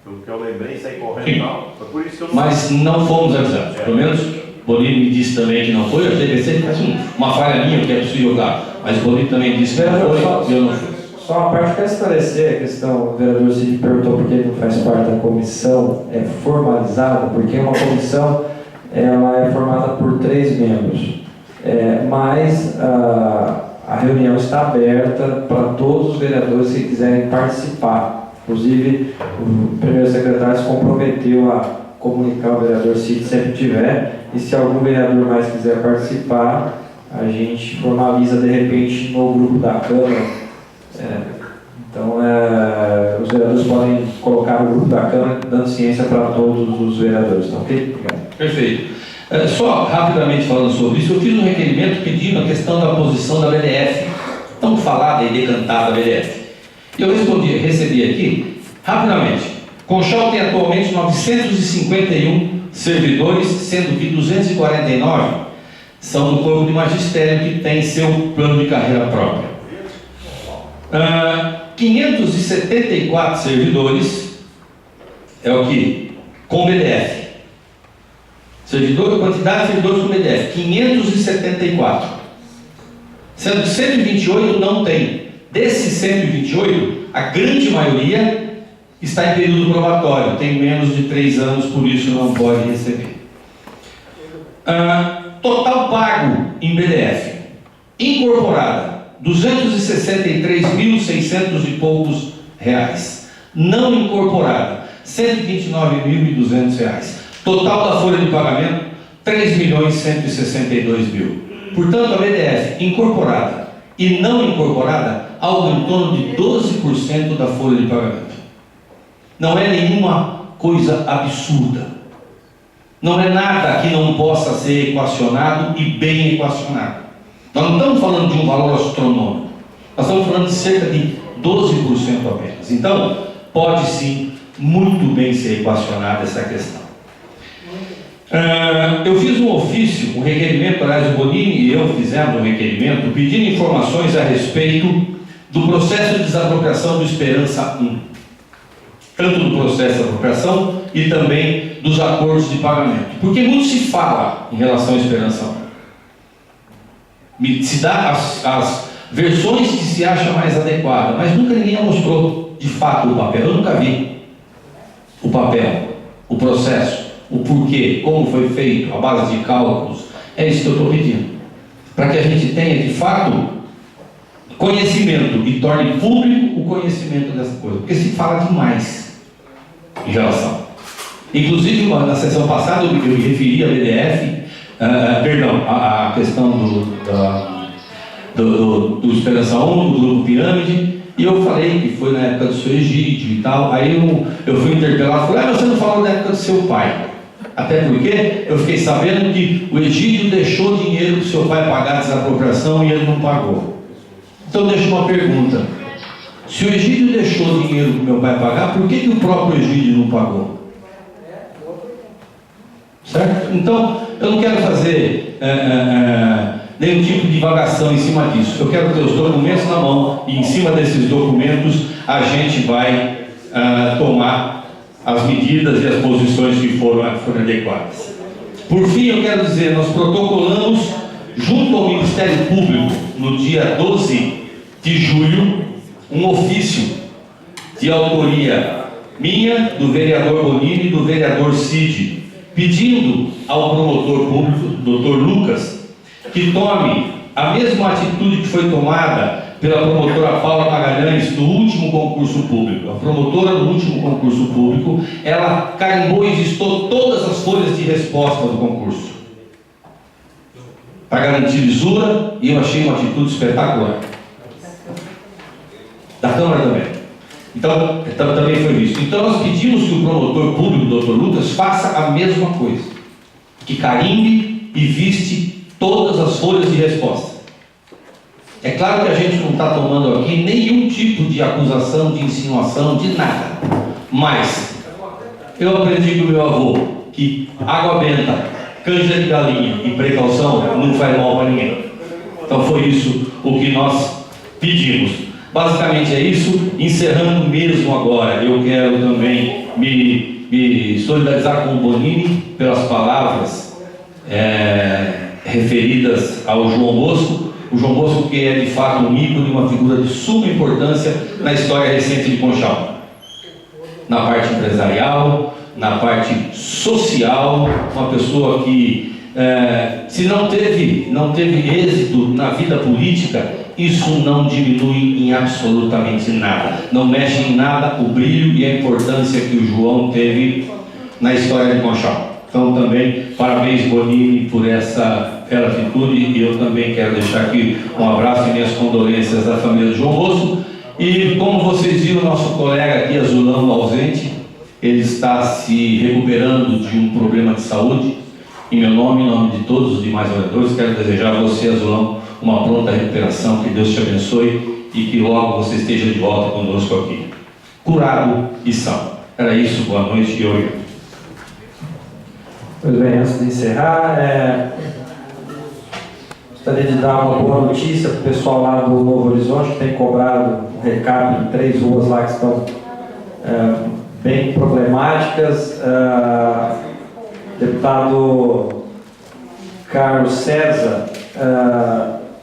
que eu lembrei, saí correndo e tal, foi por isso que eu não... Mas não fomos avisados, pelo menos Bonini me disse também que não foi, eu pensei que fosse uma falha minha, que é possível dar, mas Bonini também disse que não foi, e eu não fui. Só uma parte que eu quero esclarecer a questão, o vereador Cid perguntou por que não faz parte da comissão formalizada, porque uma comissão ela é formada por 3 membros, mas a reunião está aberta para todos os vereadores que quiserem participar. Inclusive, o primeiro secretário se comprometeu a comunicar ao vereador Cid sempre tiver, e se algum vereador mais quiser participar, a gente formaliza de repente no grupo da Câmara. Então, os vereadores podem colocar no grupo da Câmara, dando ciência para todos os vereadores. Tá ok? Obrigado. Perfeito. Só rapidamente falando sobre isso, eu fiz um requerimento pedindo a questão da posição da BDF, tão falada e decantada BDF. E eu recebi aqui, rapidamente. Conchal tem atualmente 951 servidores, sendo que 249 são do corpo de magistério que tem seu plano de carreira próprio. 574 servidores é o que? Com BDF. Quantidade de servidores com BDF, 574. Sendo que 128 não tem. Desses 128, a grande maioria está em período probatório, tem menos de 3 anos, por isso não pode receber. total pago em BDF, incorporada, 263.600 e poucos reais. Não incorporada, 129.200 reais. Total da folha de pagamento, 3.162.000. Portanto, a BDF incorporada e não incorporada, algo em torno de 12% da folha de pagamento. Não é nenhuma coisa absurda. Não é nada que não possa ser equacionado e bem equacionado. Nós não estamos falando de um valor astronômico. Nós estamos falando de cerca de 12% apenas. Então, pode sim, muito bem ser equacionada essa questão. Eu fiz um ofício, um requerimento, aliás, o Bonini e eu fizemos um requerimento pedindo informações a respeito do processo de desapropriação do Esperança 1. Tanto do processo de apropriação e também dos acordos de pagamento. Porque muito se fala em relação à Esperança 1. Se dá as versões que se acha mais adequada, mas nunca ninguém mostrou de fato o papel. Eu nunca vi o papel, o processo, o porquê, como foi feito, a base de cálculos. É isso que eu estou pedindo. Para que a gente tenha de fato conhecimento e torne público o conhecimento dessa coisa. Porque se fala demais em relação. Inclusive, na sessão passada eu me referi à BDF, a questão do Esperança 1, do Grupo Pirâmide, e eu falei que foi na época do seu Egídio e tal. Aí eu fui interpelado e falei, mas você não falou da época do seu pai. Até porque eu fiquei sabendo que o Egídio deixou dinheiro para o seu pai pagar a desapropriação e ele não pagou. Então deixo uma pergunta. Se o Egídio deixou dinheiro para o meu pai pagar, por que o próprio Egídio não pagou? Certo? Então, eu não quero fazer nenhum tipo de divagação em cima disso. Eu quero ter os documentos na mão e em cima desses documentos a gente vai tomar as medidas e as posições que foram adequadas. Por fim, eu quero dizer, nós protocolamos junto ao Ministério Público, no dia 12 de julho, um ofício de autoria minha, do vereador Bonini e do vereador Cid, pedindo ao promotor público, Dr. Lucas, que tome a mesma atitude que foi tomada pela promotora Paula Magalhães no último concurso público. A promotora no último concurso público, ela carimbou e listou todas as folhas de resposta do concurso, para garantir lisura, e eu achei uma atitude espetacular. Da Câmara também. Então, também foi visto. Então, nós pedimos que o promotor público, Dr. Lucas, faça a mesma coisa. Que carimbe e viste todas as folhas de resposta. É claro que a gente não está tomando aqui nenhum tipo de acusação, de insinuação, de nada. Mas, eu aprendi com o meu avô que água benta, canja de galinha e precaução não faz mal para ninguém. Então foi isso o que nós pedimos. Basicamente é isso. Encerrando mesmo agora, eu quero também me solidarizar com o Bonini pelas palavras referidas ao João Bosco. O João Bosco, que é de fato um ícone, uma figura de suma importância na história recente de Conchal. Na parte empresarial, na parte social, uma pessoa que, se não teve êxito na vida política, isso não diminui em absolutamente nada. Não mexe em nada o brilho e a importância que o João teve na história de Conchal. Então também, parabéns Bonini por essa bela atitude, e eu também quero deixar aqui um abraço e minhas condolências à família do João Bosco. E como vocês viram, nosso colega aqui, Azulão, ausente, ele está se recuperando de um problema de saúde. Em meu nome, em nome de todos os demais vereadores, quero desejar a você, Azulão, uma pronta recuperação, que Deus te abençoe e que logo você esteja de volta conosco aqui, curado e são. Era isso, boa noite e obrigado. Pois bem, antes de encerrar, gostaria de dar uma boa notícia para o pessoal lá do Novo Horizonte, que tem cobrado um recado em 3 ruas lá que estão bem problemáticas. Deputado Carlos César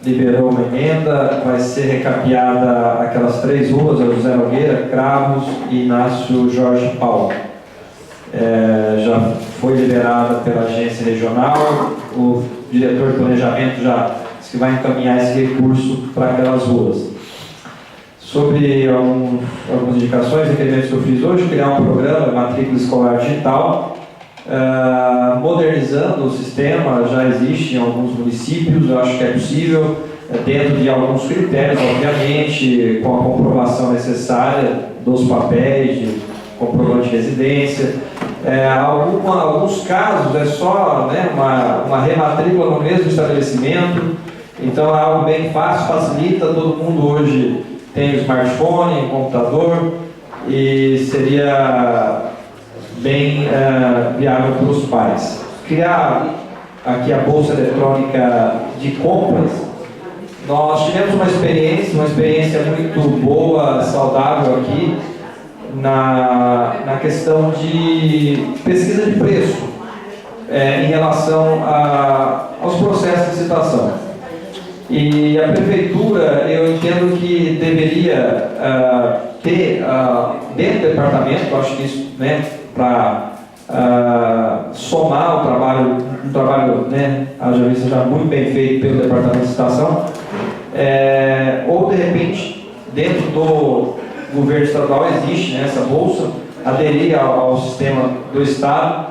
liberou uma emenda, vai ser recapeada aquelas 3 ruas, a José Nogueira, Cravos e Inácio Jorge Paulo. Já foi liberada pela agência regional, diretor de planejamento já disse que vai encaminhar esse recurso para aquelas ruas. Sobre algumas indicações, requerimentos que eu fiz hoje, criar um programa de matrícula escolar digital, modernizando o sistema, já existe em alguns municípios, eu acho que é possível, dentro de alguns critérios, obviamente, com a comprovação necessária dos papéis, de comprovante de residência. Alguns casos é só, né, uma rematrícula no mesmo estabelecimento, então é algo bem fácil, facilita, todo mundo hoje tem o smartphone, o computador, e seria bem viável para os pais. Criar aqui a Bolsa Eletrônica de Compras, nós tivemos uma experiência muito boa, saudável aqui, na questão de pesquisa de preço, em relação aos processos de licitação. E a prefeitura, eu entendo que deveria ter dentro do departamento, eu acho que isso, né, para somar um trabalho, né, haja vista já muito bem feito pelo departamento de licitação, ou de repente, dentro do governo estadual existe, né, essa bolsa, aderir ao sistema do Estado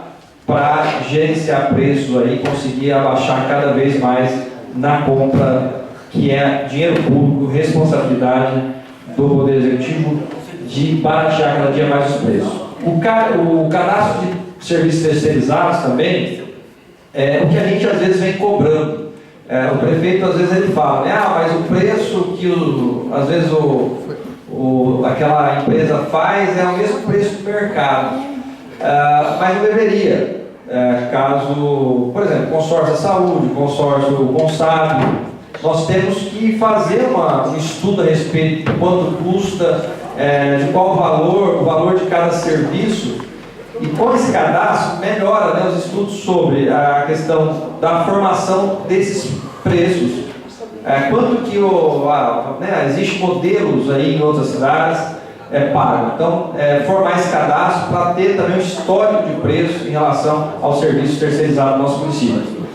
para gerenciar preços aí, conseguir abaixar cada vez mais na compra, que é dinheiro público, responsabilidade do Poder Executivo de baratear cada dia mais os preços. O cadastro de serviços terceirizados também é o que a gente às vezes vem cobrando. O prefeito às vezes ele fala, né, mas o preço que às vezes aquela empresa faz é o mesmo preço do mercado, mas não deveria. Caso, por exemplo, consórcio da saúde, consórcio Consábio, nós temos que fazer um estudo a respeito de quanto custa, de qual o valor de cada serviço, e com esse cadastro melhora, né, os estudos sobre a questão da formação desses preços, quanto que existe modelos aí em outras cidades, pago. Então, formar esse cadastro para ter também um histórico de preço em relação aos serviços terceirizados do nosso município.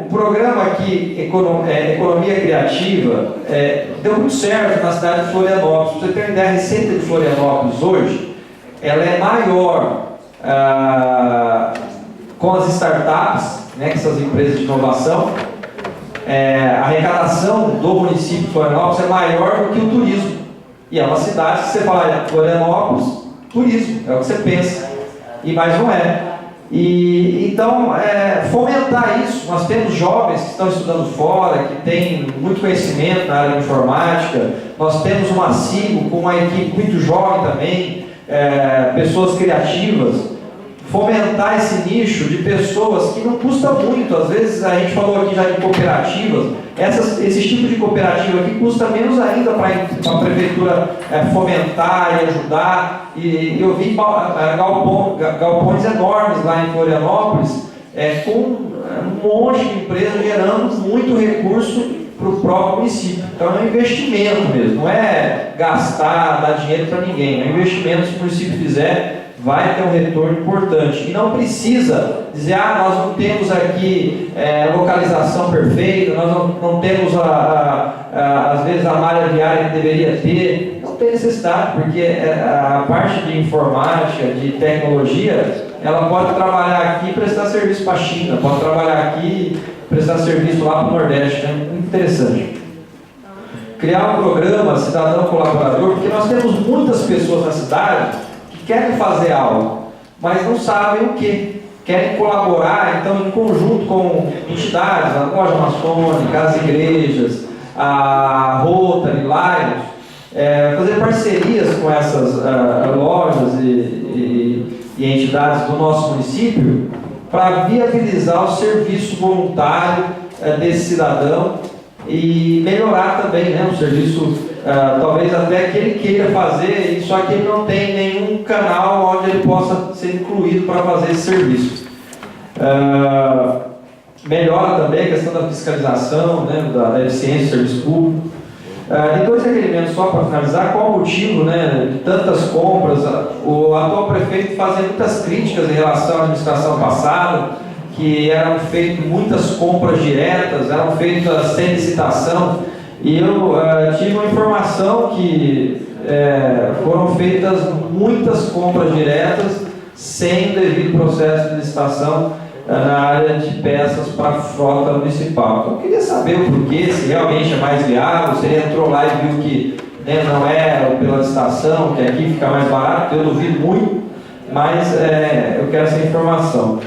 O programa aqui, Economia Criativa, deu muito certo na cidade de Florianópolis. Para você ter uma ideia, a receita de Florianópolis hoje, ela é maior com as startups, né, que são as empresas de inovação. A arrecadação do município de Florianópolis é maior do que o turismo. E é uma cidade que você fala, Florianópolis, turismo, é o que você pensa, mas não é. E então, fomentar isso. Nós temos jovens que estão estudando fora, que têm muito conhecimento na área de informática, nós temos uma CIGO com uma equipe muito jovem também, pessoas criativas. Fomentar esse nicho de pessoas que não custa muito. Às vezes a gente falou aqui já de cooperativas, esse tipo de cooperativa aqui custa menos ainda para a prefeitura fomentar e ajudar. E eu vi galpões enormes lá em Florianópolis, com um monte de empresas gerando muito recurso para o próprio município. Então é um investimento mesmo, não é gastar, dar dinheiro para ninguém, é um investimento. Se o município fizer, vai ter um retorno importante. E não precisa dizer, nós não temos aqui localização perfeita, nós não temos às vezes a malha viária que deveria ter. Não tem necessidade, porque a parte de informática, de tecnologia, ela pode trabalhar aqui e prestar serviço para a China, pode trabalhar aqui e prestar serviço lá para o Nordeste. É muito interessante. Criar um programa cidadão colaborador, porque nós temos muitas pessoas na cidade querem fazer algo, mas não sabem o que. Querem colaborar, então, em conjunto com entidades, a Loja Maçônica, as igrejas, a Rotary, Lions, fazer parcerias com essas lojas e entidades do nosso município para viabilizar o serviço voluntário desse cidadão e melhorar também, né, o serviço. Talvez até que ele queira fazer, só que ele não tem nenhum canal onde ele possa ser incluído para fazer esse serviço. Melhora também a questão da fiscalização, né, da eficiência do serviço público. E dois requerimentos só para finalizar. Qual o motivo, né, de tantas compras? O atual prefeito fazia muitas críticas em relação à administração passada, que eram feitas muitas compras diretas, eram feitas sem licitação, e eu tive uma informação que foram feitas muitas compras diretas sem devido processo de licitação na área de peças para a frota municipal. Então, eu queria saber o porquê, se realmente é mais viável, se ele entrou lá e viu que não é pela licitação, que aqui fica mais barato, eu duvido muito, mas eu quero essa informação.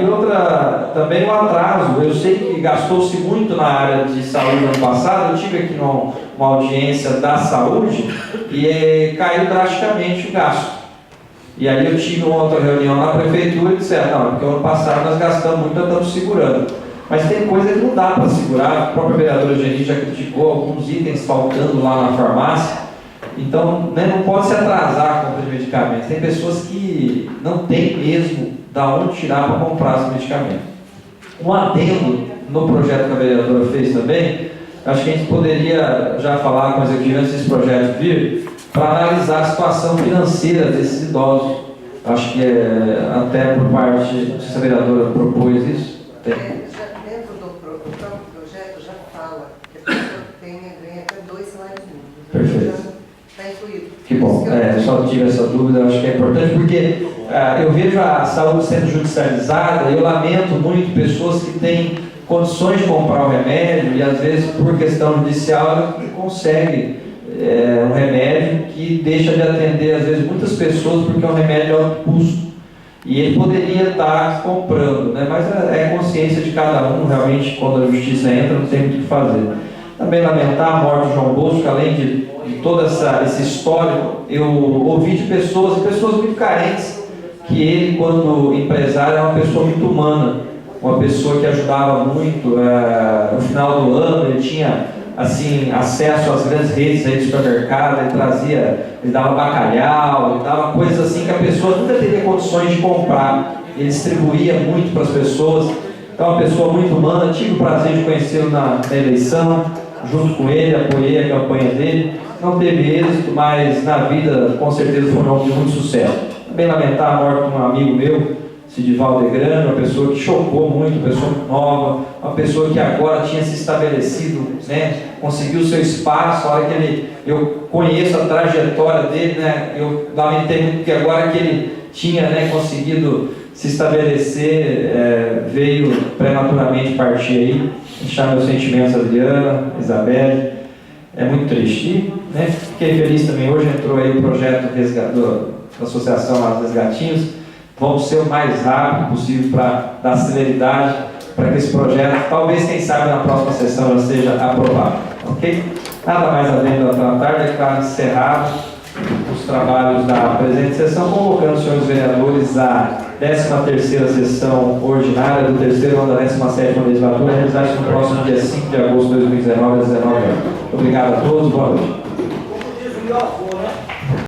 E outra, também o atraso. Eu sei que gastou-se muito na área de saúde no ano passado. Eu tive aqui uma audiência da saúde e caiu drasticamente o gasto. E aí eu tive uma outra reunião na prefeitura e disseram, não, porque ano passado nós gastamos muito, nós estamos segurando. Mas tem coisa que não dá para segurar. A própria vereadora Geni já criticou alguns itens faltando lá na farmácia. Então, não pode se atrasar a compra de medicamentos. Tem pessoas que não têm mesmo da onde tirar para comprar esse medicamento. Um adendo no projeto que a vereadora fez também, acho que a gente poderia já falar com a executiva antes desse projeto vir, para analisar a situação financeira desses idosos. Acho que até por parte, não sei se a vereadora propôs isso. Dentro do próprio projeto já fala que a pessoa ganha até 2 salários mínimos. Perfeito. Está incluído. Que bom, eu só tive essa dúvida, eu acho que é importante, porque eu vejo a saúde sendo judicializada, eu lamento muito pessoas que têm condições de comprar o remédio e às vezes por questão judicial não consegue um remédio que deixa de atender às vezes muitas pessoas porque é um remédio de alto custo. E ele poderia estar comprando, né? Mas é consciência de cada um, realmente, quando a justiça entra, não tem muito o que fazer. Também lamentar a morte de João Bosco, além de todo esse histórico, eu ouvi de pessoas muito carentes, que ele, quando empresário, era uma pessoa muito humana, uma pessoa que ajudava muito. No final do ano, ele tinha assim, acesso às grandes redes aí de supermercado, ele dava bacalhau, ele dava coisas assim que a pessoa nunca teria condições de comprar. Ele distribuía muito para as pessoas. Então, uma pessoa muito humana. Tive o prazer de conhecê-lo na eleição, junto com ele, apoiei a campanha dele. Não teve êxito, mas na vida com certeza foi um homem de muito sucesso. Também lamentar a morte de um amigo meu, Sidivaldo Grande, uma pessoa que chocou muito, uma pessoa nova, uma pessoa que agora tinha se estabelecido, né, conseguiu seu espaço. A hora que eu conheço a trajetória dele, né, eu lamentei muito que agora que ele tinha, né, conseguido se estabelecer, veio prematuramente partir aí. Deixar meus sentimentos a Adriana, a Isabelle. É muito triste. E, né, fiquei feliz também. Hoje entrou aí o projeto da Associação As Resgatinhos. Vamos ser o mais rápido possível para dar celeridade para que esse projeto, talvez, quem sabe, na próxima sessão já seja aprovado. Ok? Nada mais a ver da tarde, declaro encerrado os trabalhos da presente sessão, convocando os senhores vereadores à 13ª sessão ordinária do terceiro ano da 17ª legislatura, realizada no próximo dia 5 de agosto de 2019, às 19 horas. Obrigado a todos, boa noite.